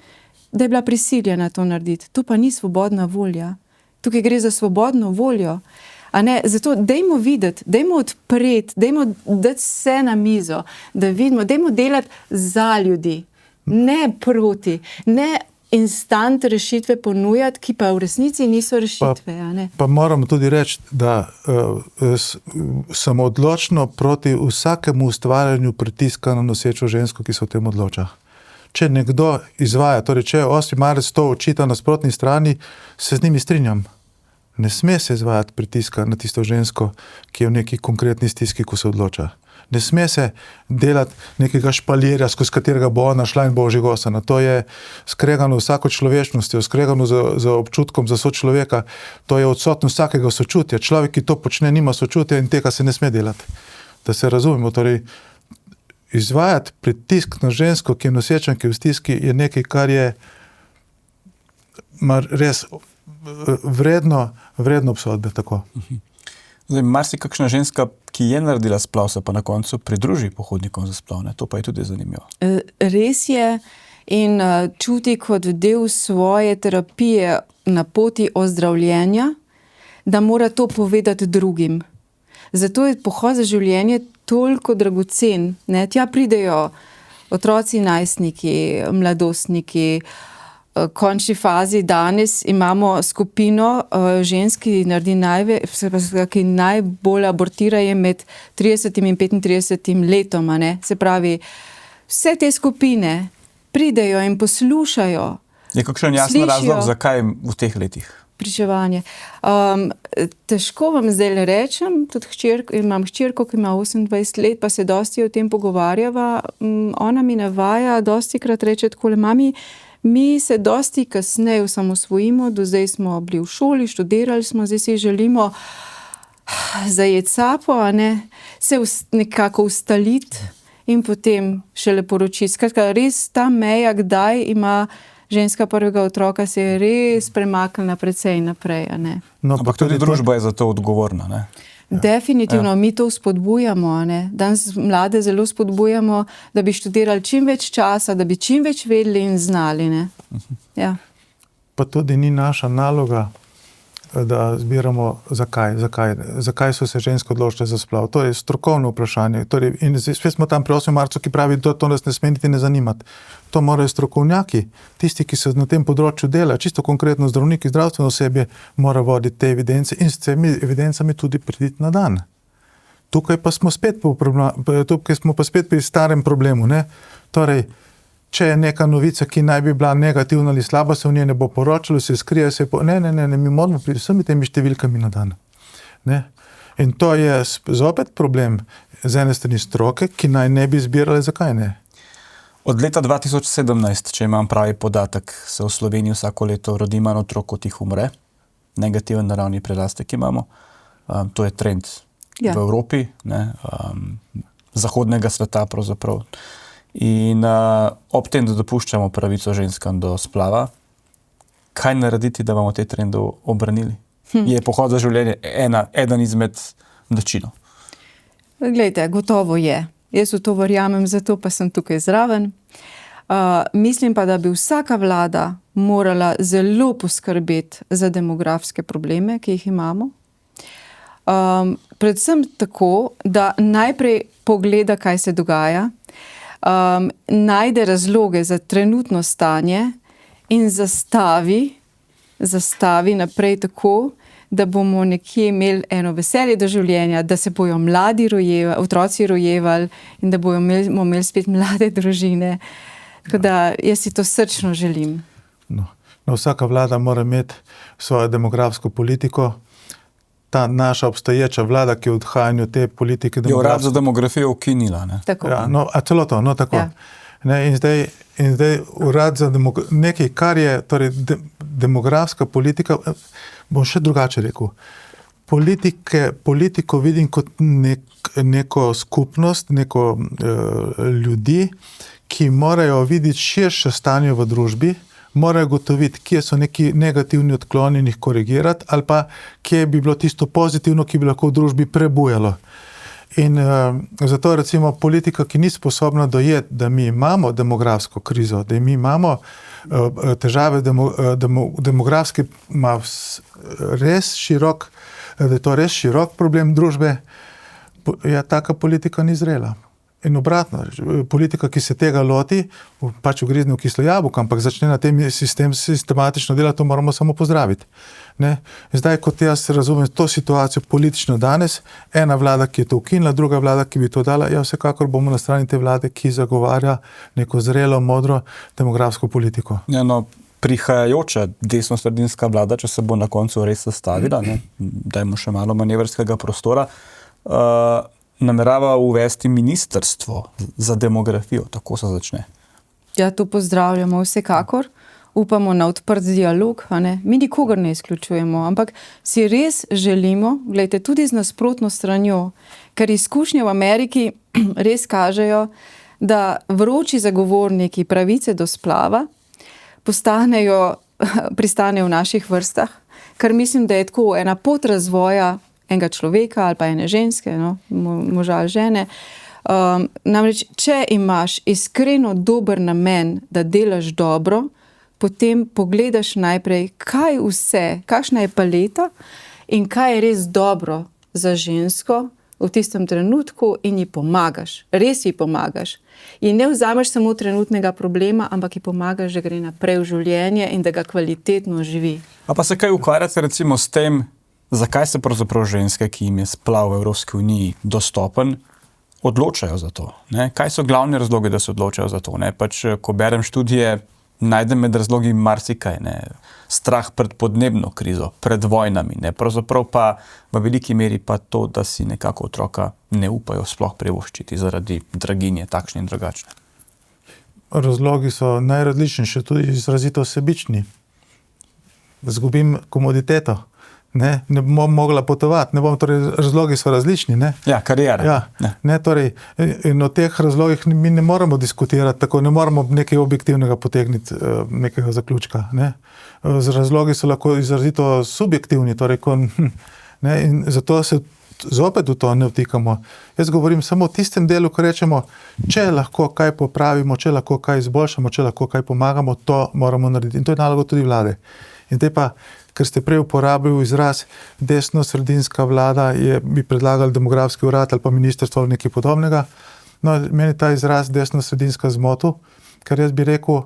da je bila prisiljena to narediti. To pa ni svobodna volja. Tukaj gre za svobodno voljo. A ne? Zato dajmo videti, dajmo odpreti, dajmo dati vse na mizo, da vidimo, dajmo delati za ljudi, ne proti, ne instant rešitve ponujati, ki pa v resnici niso rešitve. Pa moramo tudi reči, da sem odločno proti vsakemu ustvarjanju pritiska na nosečo žensko, ki se o tem odloča. Če nekdo izvaja, torej če 8. marec to očita na nasprotni strani, se z njimi strinjam. Ne sme se izvajati pritiska na tisto žensko, ki je v neki konkretni stiski, ko se odloča. Ne sme se delati nekega špalirja, skozi katerega bo ona šla in bo ožigosana. To je skregano vsako človečnostjo, skregano za občutkom za sočloveka. To je odsotnost vsakega sočutja. Človek, ki to počne, nima sočutja in tega se ne sme delati. Da se razumemo, torej izvajati pritisk na žensko, ki je noseča, ki je v stiski, je nekaj, kar je res vredno obsodbe, tako. Zdaj, marsikakšna ženska, ki je naredila splav, se pa na koncu pridruži pohodnikom za splav, ne? To pa je tudi zanimivo. Res je in čuti kot del svoje terapije na poti ozdravljenja, da mora to povedati drugim. Zato je pohod za življenje toliko dragocen. Ne? Tja pridejo otroci, najstniki, mladostniki. V končni fazi danes imamo skupino žensk, ki najbolj abortirajo med 30 in 35 letom. Ne? Se pravi, vse te skupine pridejo in poslušajo. Je kakšen jasen razlog, zakaj v teh letih? Pričevanje. Težko vam zdaj rečem, tudi imam hčerko, ki ima 28 let, pa se dosti o tem pogovarjava. Ona mi navaja, dostikrat reče takole, mami, mi se dosti kasneje osamosvojimo, do zdaj smo bili v šoli, študirali smo, zdaj si želimo zajeti sapo, a ne, se nekako ustaliti in potem šele poročiti. Skratka, res ta meja, kdaj ima ženska prvega otroka, se je res premaknila precej naprej, a ne. No, ampak tudi družba je za to odgovorna, ne? Definitivno, mi to spodbujamo. Ne? Danes mlade zelo spodbujamo, da bi študirali čim več časa, da bi čim več vedeli in znali. Ne? Ja. Pa tudi ni naša naloga, da zbiramo zakaj so se ženske odločile za splav. To je strokovno vprašanje. Torej, in spet smo tam pri 8. marcu, ki pravi, da to nas ne sme niti ne zanimati. To morajo strokovnjaki, tisti, ki se na tem področju dela, čisto konkretno zdravniki, zdravstveno osebje, mora voditi te evidence in s temi evidencami tudi priti na dan. Tukaj pa smo spet pri starem problemu. Ne? Torej, če je neka novica, ki naj bi bila negativna ali slaba, se v njej ne bo poročalo, se skrije, ne, mi moramo priti vsemi temi številkami na dan. Ne? In to je zopet problem z ene strani stroke, ki naj ne bi zbirale, zakaj ne. Od leta 2017, če imam pravi podatek, se v Sloveniji vsako leto rodi manj otrok, kot jih umre. Negativen naravni prerastek imamo. To je trend v Evropi, ne? Zahodnega sveta pravzaprav. In ob tem, da dopuščamo pravico ženskam do splava, kaj narediti, da bomo te trende obranili? Je pohod za življenje eden izmed načinov? Glejte, gotovo je. Jaz v to verjamem, zato pa sem tukaj zraven. Mislim pa, da bi vsaka vlada morala zelo poskrbeti za demografske probleme, ki jih imamo. Predvsem tako, da najprej pogleda, kaj se dogaja, najde razloge za trenutno stanje in zastavi naprej tako, da bomo nekje imeli eno veselje do življenja, da se bojo otroci rojevali in da bomo imeli spet mlade družine. Tako da jaz si to srčno želim. No, vsaka vlada mora imeti svojo demografsko politiko. Ta naša obstoječa vlada, ki je v odhajanju te politike... Je urad za demografijo ukinila, ne? Tako. Ja, celo to, tako. Ja. Ne, in zdaj urad za nekaj, kar je torej demografska politika, bom še drugače rekel. Politiko vidim kot neko skupnost, ljudi, ki morajo videti širše stanje v družbi, morajo gotoviti, kje so neki negativni odkloni in jih korigirati, ali pa kje bi bilo tisto pozitivno, ki bi lahko v družbi prebujalo. In zato recimo politika, ki ni sposobna dojeti, da mi imamo demografsko krizo, da mi imamo težave demografske, ima res širok, da je to res širok problem družbe, taka politika ni zrela. In obratno, politika, ki se tega loti, pač ugrizne v kislo jabolko, ampak začne na tem sistematično delati, to moramo samo pozdraviti. Ne? Zdaj, kot jaz razumem to situacijo politično danes, ena vlada, ki je to ukinila, druga vlada, ki bi to dala, vsekakor bomo na strani te vlade, ki zagovarja neko zrelo, modro demografsko politiko. Ja, no, prihajajoča desno-sredinska vlada, če se bo na koncu res sestavila, dajmo še malo manevrskega prostora, namerava uvesti ministrstvo za demografijo, tako se začne. Ja, to pozdravljamo vsekakor. Upamo na odprt dialog, mi nikogar ne izključujemo, ampak si res želimo, gledajte, tudi z nasprotno stranjo, ker izkušnje v Ameriki res kažejo, da vroči zagovorniki pravice do splava pristanejo v naših vrstah, ker mislim, da je tako ena pot razvoja enega človeka ali pa ene ženske, moža ali žene. Namreč, če imaš iskreno dober namen, da delaš dobro, potem pogledaš najprej, kakšna je paleta in kaj je res dobro za žensko v tistem trenutku in ji pomagaš. Res ji pomagaš. In ne vzameš samo trenutnega problema, ampak ji pomagaš, da gre naprej v življenje in da ga kvalitetno živi. A pa se kaj ukvarjate recimo s tem, zakaj se pravzaprav ženske, ki jim je splav v Evropski uniji dostopen, odločajo za to? Ne? Kaj so glavni razlogi, da se odločajo za to? Ne? Pač, ko berem študije, najdem med razlogi marsikaj. Ne? Strah pred podnebno krizo, pred vojnami. Ne? Pravzaprav pa v veliki meri pa to, da si nekako otroka ne upajo sploh privoščiti zaradi draginje, takšne in drugačne. Razlogi so najrazličnejši, tudi izrazito sebični. Zgubim komoditeto. Ne bom mogla potovati, razlogi so različni. Ne? Ja, karijera. Ja, ne, torej, in o teh razlogih mi ne moramo diskutirati, tako ne moramo nekaj objektivnega potegniti, nekega zaključka. Ne? Razlogi so lahko izrazito subjektivni, torej, ne, in zato se zopet v to ne vtikamo. Jaz govorim samo o tistem delu, ko rečemo, če lahko kaj popravimo, če lahko kaj izboljšamo, če lahko kaj pomagamo, to moramo narediti. In to je naloga tudi vlade. In te pa, ker ste prej uporabili izraz desno-sredinska vlada, bi predlagali demografski urad ali pa ministrstvo ali nekaj podobnega. No, meni ta izraz desno-sredinska zmotil, ker jaz bi rekel,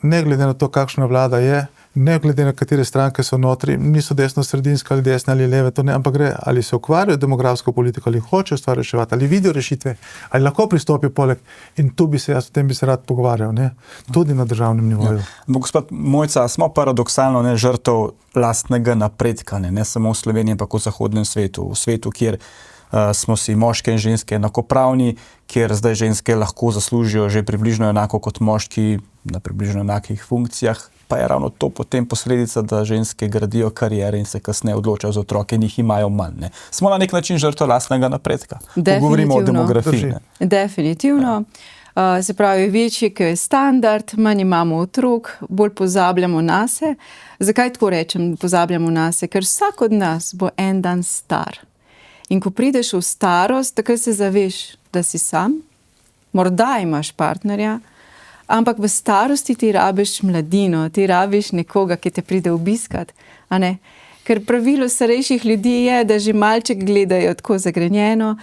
ne glede na to, kakšna vlada je, ne glede na katere stranke so notri, niso desno-sredinske ali desne ali leve, to ne, ampak gre, ali se ukvarjajo demografsko politiko, ali hočejo stvar reševati, ali vidijo rešitve, ali lahko pristopijo poleg. In tu bi se rad pogovarjal, ne? Tudi na državnem nivoju. Ja. Gospod Mojca, smo paradoksalno žrtev lastnega napredka, ne samo v Sloveniji, ampak v zahodnem svetu, v svetu, kjer smo si moške in ženske enakopravni, kjer zdaj ženske lahko zaslužijo že približno enako kot moški na približno enakih funkcijah, pa je ravno to potem posledica, da ženske gradijo karijere in se kasneje odločajo za otroke in jih imajo manj. Ne. Smo na nek način žrtev lastnega napredka. Govorimo o demografiji. Definitivno. Se pravi, večji, ki je standard, manj imamo otrok, bolj pozabljamo nase. Zakaj tako rečem, pozabljamo nase? Ker vsak od nas bo en dan star. In ko prideš v starost, takrat se zaveš, da si sam, morda imaš partnerja, ampak v starosti ti rabiš mladino, ti rabiš nekoga, ki te pride obiskat. A ne? Ker pravilo starejših ljudi je, da že malček gledajo tako zagrenjeno,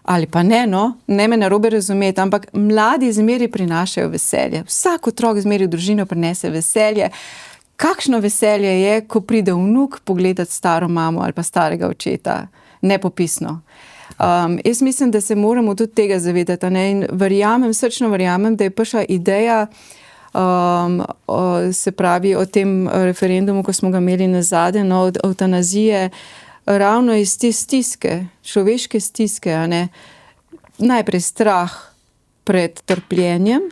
ali pa ne me narobe razumeti, ampak mladi zmeri prinašajo veselje. Vsak otrok zmeri v družino prinese veselje. Kakšno veselje je, ko pride vnuk pogledati staro mamo ali pa starega očeta. Nepopisno. Jaz mislim, da se moramo tudi tega zavedati, in srčno verjamem, da je prišla ideja, se pravi o tem referendumu, ko smo ga imeli nazadnje, od evtanazije, ravno iz te stiske, človeške stiske, Najprej strah pred trpljenjem,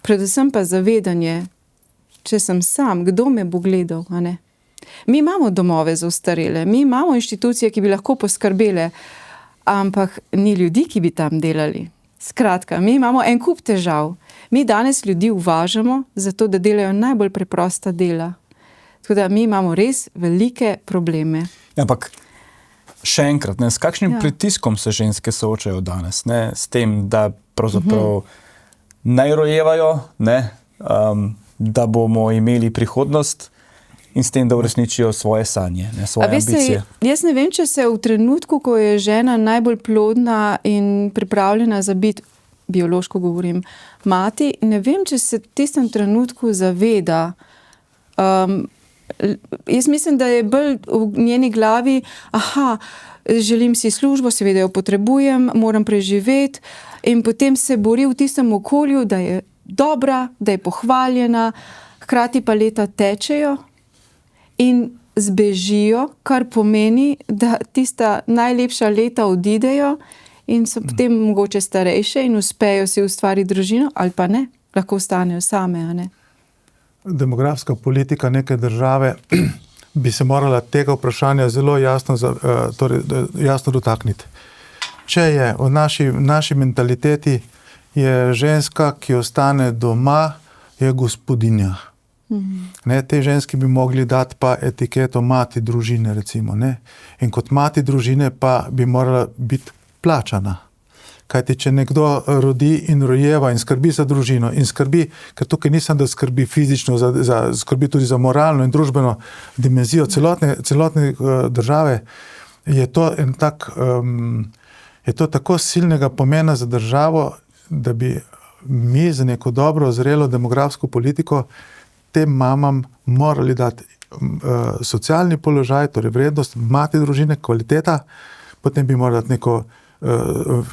predvsem pa zavedanje, če sem sam, kdo me bo gledal, a ne? Mi imamo domove za ostarele, mi imamo inštitucije, ki bi lahko poskrbele, ampak ni ljudi, ki bi tam delali. Skratka, mi imamo en kup težav. Mi danes ljudi uvažamo, zato da delajo najbolj preprosta dela. Tako da mi imamo res velike probleme. Ampak še enkrat, s kakšnim pritiskom se ženske soočajo danes? S tem, da pravzaprav naj rojevajo, da bomo imeli prihodnost in s tem, da uresničijo svoje sanje, svoje ambicije. Jaz ne vem, če se v trenutku, ko je žena najbolj plodna in pripravljena za biti, biološko govorim, mati, ne vem, če se v tistem trenutku zaveda. Jaz mislim, da je bolj v njeni glavi, želim si službo, seveda jo potrebujem, moram preživeti in potem se bori v tistem okolju, da je dobra, da je pohvaljena, hkrati pa leta tečejo in zbežijo, kar pomeni, da tista najlepša leta odidejo in so potem mogoče starejše in uspejo si ustvariti družino, ali pa ne, lahko ostanejo same, a ne. Demografska politika neke države bi se morala tega vprašanja zelo jasno dotakniti. Če je v naši mentaliteti je ženska, ki ostane doma, je gospodinja. Te ženski bi mogli dati pa etiketo mati družine, recimo. In kot mati družine pa bi morala biti plačana. Kajti, če nekdo rodi in rojeva in skrbi za družino in skrbi, ker tukaj nisem, da skrbi fizično, skrbi tudi za moralno in družbeno dimenzijo celotne države, je to tako silnega pomena za državo, da bi mi za neko dobro, zrelo demografsko politiko tem mamam morali dati socialni položaj, torej vrednost, mati družine, kvaliteta, potem bi morali dati neko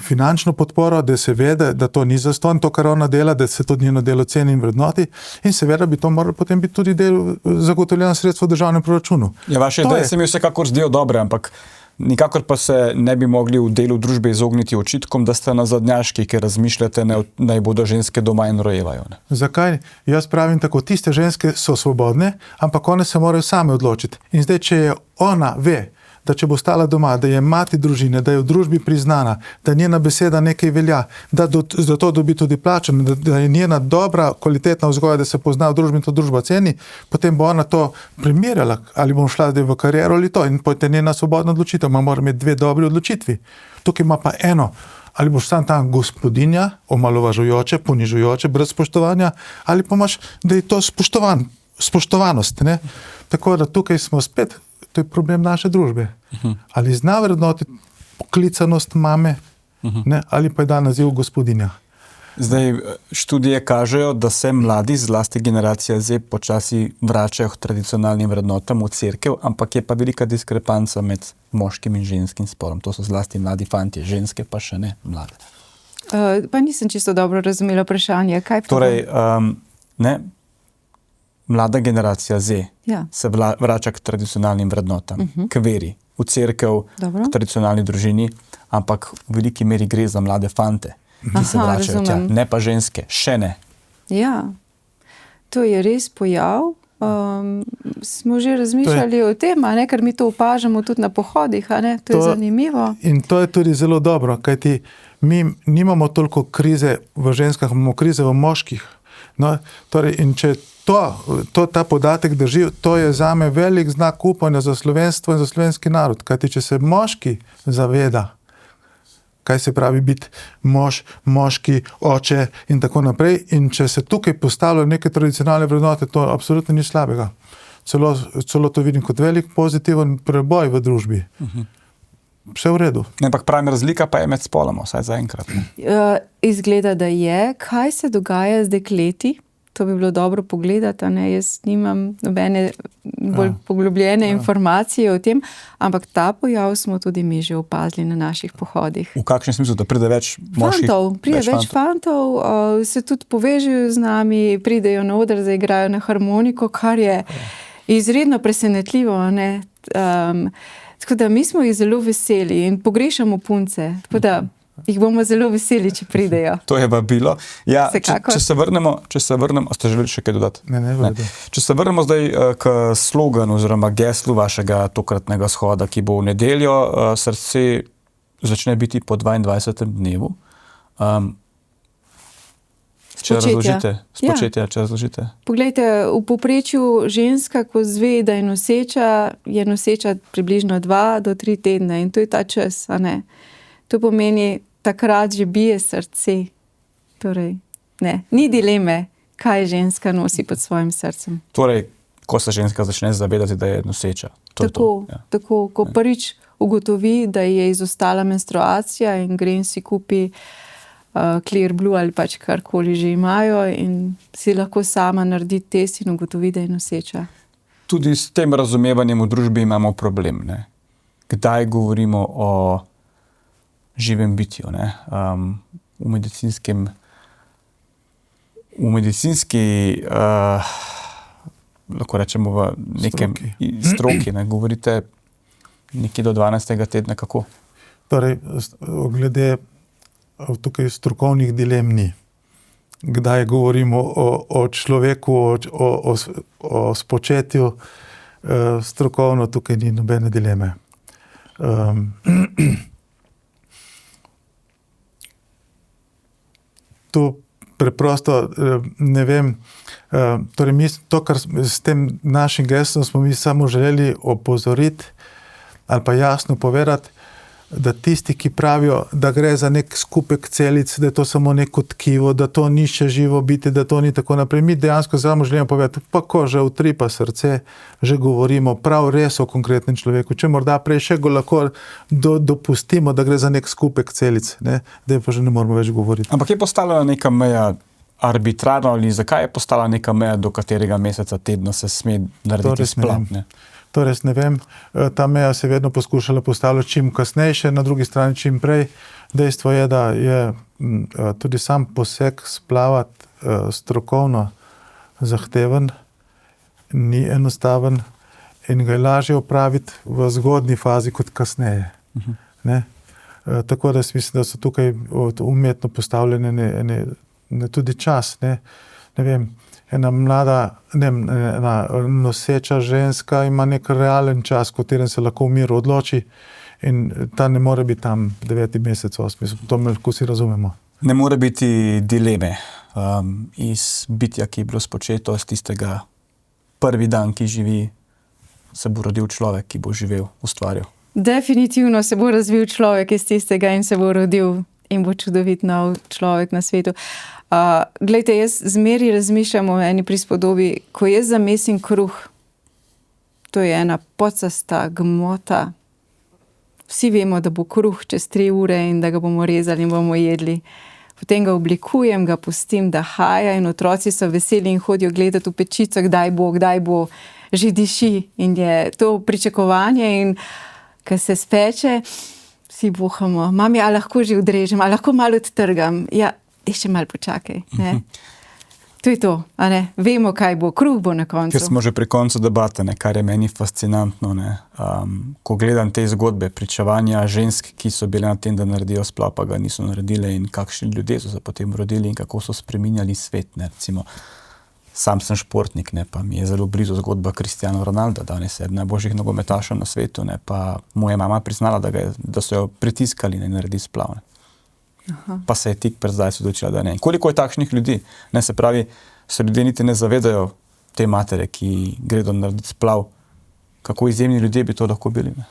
finančno podporo, da se vede, da to ni zastonj, to, kar ona dela, da se tudi njeno delo ceni in vrednoti in seveda bi to moralo potem biti tudi zagotovljeno sredstvo v državnem proračunu. Vaše ideje se mi vsekakor zdijo dobre, ampak nikakor pa se ne bi mogli v delu družbe izogniti očitkom, da ste nazadnjaški, ki razmišljate, naj bodo ženske doma in rojevajo. Zakaj? Jaz pravim tako, tiste ženske so svobodne, ampak one se morajo same odločiti. In zdaj, če je ona ve, da če bo ostala doma, da je mati družine, da je v družbi priznana, da njena beseda nekaj velja, da za to dobi tudi plačano, da je njena dobra, kvalitetna vzgoja, da se pozna v družbi in to družba ceni, potem bo ona to primerjala, ali bom šla zdaj v kariero ali to in potem njena svobodna odločitev, mora imeti dve dobri odločitvi. Tukaj ima pa eno, ali boš sam tam gospodinja, omalovažujoče, ponižujoče, brez spoštovanja, ali pa imaš, da je to spoštovanost. Tako da tukaj smo spet, to je problem naše družbe. Ali zna vrednotiti poklicanost mame, ali pa je da naziv gospodinja. Zdaj, študije kažejo, da se mladi, zlasti generacija Z, počasi vračajo k tradicionalnim vrednotam v cerkev, ampak je pa velika diskrepanca med moškim in ženskim spolom. To so zlasti mladi fantje, ženske pa še ne mlade. Pa nisem čisto dobro razumela vprašanje. Kaj pa? Torej, mlada generacija Z se vrača k tradicionalnim vrednotam, k veri, v cerkev, k tradicionalni družini, ampak v veliki meri gre za mlade fante, ki se vračajo tja, ne pa ženske, še ne. Ja, to je res pojav. Smo že razmišljali o tem, ker mi to opažamo tudi na pohodih, to je zanimivo. In to je tudi zelo dobro, kajti mi nimamo toliko krize v ženskah, imamo krize v moških. Torej, in če ta podatek drži, to je zame velik znak upanja za slovenstvo in za slovenski narod. Kajti, če se moški zaveda, kaj se pravi biti moški, oče in tako naprej, in če se tukaj postavljajo neke tradicionalne vrednote, to absolutno ni slabega. Celo to vidim kot velik pozitiven preboj v družbi. Vse v redu. Ampak pravi razlika pa je med spoloma, vsaj zaenkrat. Izgleda, da je. Kaj se dogaja z dekleti? To bi bilo dobro pogledati, Jaz nimam nobene bolj poglobljene informacije o tem, ampak ta pojav smo tudi mi že opazili na naših pohodih. V kakšnem smislu, da pride več moških? Pride več fantov, se tudi povežejo z nami, pridejo na oder, zaigrajo na harmoniko, kar je izredno presenetljivo, Tako da mi smo jih zelo veseli in pogrešamo punce. Tako da Jih bomo zelo veseli, če pridejo. To je vabilo. Ja, Vsekakor. če se vrnemo, a ste želeli še kaj dodati? Ne. Če se vrnemo zdaj k sloganu oziroma geslu vašega tokratnega shoda, ki bo v nedeljo, srce začne biti po 22. dnevu. Če razložite, če razložite. Poglejte, v povprečju ženska, ko zve, da je noseča približno 2 do 3 tedne in to je ta čas, a ne? To pomeni, takrat že bije srce. Torej, ne, ni dileme, kaj ženska nosi pod svojim srcem. Torej, ko se ženska začne zavedati, da je noseča. Tako, ko prvič ugotovi, da je izostala menstruacija in gre in si kupi Clear Blue ali pač karkoli že imajo in si lahko sama naredi test in ugotovi, da je noseča. Tudi s tem razumevanjem v družbi imamo problem. Ne? Kdaj govorimo o živem bitju? Ne? V medicinski, lahko rečemo v nekem stroki, ne? Govorite nekje do 12. tedna, kako? Torej, glede tukaj strokovnih dilem ni. Kdaj govorimo o človeku, o spočetju, strokovno tukaj ni nobene dileme. To preprosto ne vem. Torej to, kar s tem našim geslom smo mi samo želeli opozoriti ali pa jasno povedati, da tisti, ki pravijo, da gre za nek skupek celic, da je to samo neko tkivo, da to ni še živo biti, da to ni tako naprej. Mi dejansko samo želimo povedati, pa ko že utripa srce, že govorimo prav res o konkretnem človeku. Če morda prej še lahko dopustimo, da gre za nek skupek celic, ne? Da pa že ne moramo več govoriti. Ampak je postala neka meja arbitrarno ali zakaj je postala neka meja, do katerega meseca, tedna se sme narediti splav? To res ne vem. Ta meja se je vedno poskušala postavljati čim kasnejše, na drugi strani čim prej. Dejstvo je, da je tudi sam poseg splavati strokovno zahteven, ni enostaven in ga je lažje opraviti v zgodnji fazi kot kasneje. Ne? Tako da mislim, da so tukaj umetno postavljene tudi čas. Ne vem, ena mlada, ena noseča ženska ima nek realen čas, v katerem se lahko v miru odloči in ta ne more biti tam 9. mesec, 8. To me lahko si razumemo. Ne more biti dileme iz bitja, ki je bilo spočeto, z tistega prvi dan, ki živi, se bo rodil človek, ki bo živel, ustvaril. Definitivno se bo razvil človek iz tistega in se bo rodil in bo čudovit nov človek na svetu. Glejte, jaz zmeri razmišljam o eni prispodobi, ko jaz zamesim kruh, to je ena pocasta gmota. Vsi vemo, da bo kruh čez 3 ure in da ga bomo rezali in bomo jedli. Potem ga oblikujem, ga pustim, da haja in otroci so veseli in hodijo gledati v pečico, kdaj bo, že diši in je to pričakovanje in ko se speče, vsi vohamo, mami, a lahko že odrežem, a lahko malo odtrgam. Ja, še malo počakaj. Ne? To je to, a ne? Vemo, kaj bo, kruh bo na koncu. Ker smo že pri koncu debate, ne? Kar je meni fascinantno, ne? Ko gledam te zgodbe, pričevanja žensk, ki so bile na tem, da naredijo splav, pa ga niso naredile in kakšni ljudje so se potem rodili in kako so spreminjali svet. Ne? Recimo, sam sem športnik, ne? Pa mi je zelo blizu zgodba Cristiano Ronalda, danes je najboljših nogometašev na svetu, ne? Pa moja mama priznala, da so jo pritiskali, ne naredi splav. Ne? Aha. Pa se je tik pred zdaj odločila, da ne. Koliko je takšnih ljudi? Ne, se pravi, se ljudje niti ne zavedajo te matere, ki gredo narediti splav. Kako izjemni ljudje bi to lahko bili? Ne?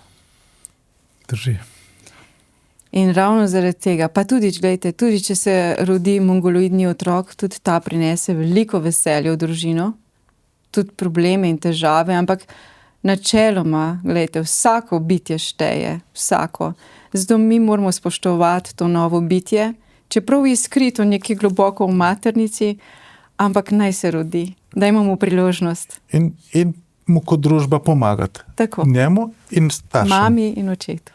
Drži. In ravno zaradi tega, pa tudi, gledajte, tudi če se rodi mongoloidni otrok, tudi ta prinese veliko veselja v družino, tudi probleme in težave, ampak načeloma, gledajte, vsako bitje šteje, vsako. Zato mi moramo spoštovati to novo bitje, čeprav je skrito nekje globoko v maternici, ampak naj se rodi, da imamo priložnost. In mu kot družba pomagati. Tako. Njemu in staršem. Mami in očetu.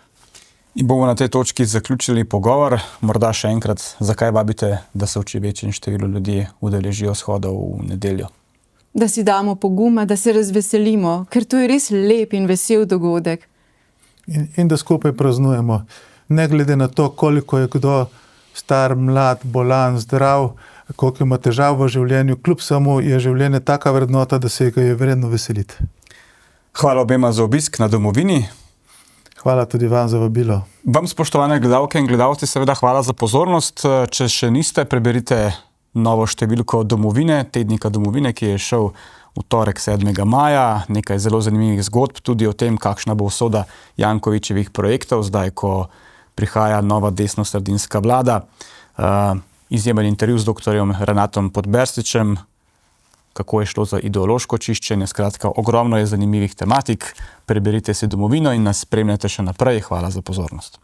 In bomo na tej točki zaključili pogovor. Morda še enkrat, zakaj vabite, da se v čim večjem številu ljudi udeležijo shodov v nedeljo? Da si damo poguma, da se razveselimo, ker to je res lep in vesel dogodek. In da skupaj praznujemo. ne glede na to, koliko je kdo star, mlad, bolan, zdrav, koliko ima težav v življenju, kljub samo je življenje taka vrednota, da se ga je vredno veseliti. Hvala obema za obisk na Domovini. Hvala tudi vam za vabilo. Vam, spoštovane gledalke in gledalci, seveda hvala za pozornost. Če še niste, preberite novo številko Domovine, tednika Domovine, ki je šel v torek 7. maja. Nekaj zelo zanimivih zgodb tudi o tem, kakšna bo usoda Jankovićevih projektov, zdaj, ko prihaja nova desnosredinska vlada. Izjemen intervju z doktorjem Renatom Podberstičem, kako je šlo za ideološko čiščenje. Skratka, ogromno je zanimivih tematik. Preberite si Domovino in nas spremljate še naprej. Hvala za pozornost.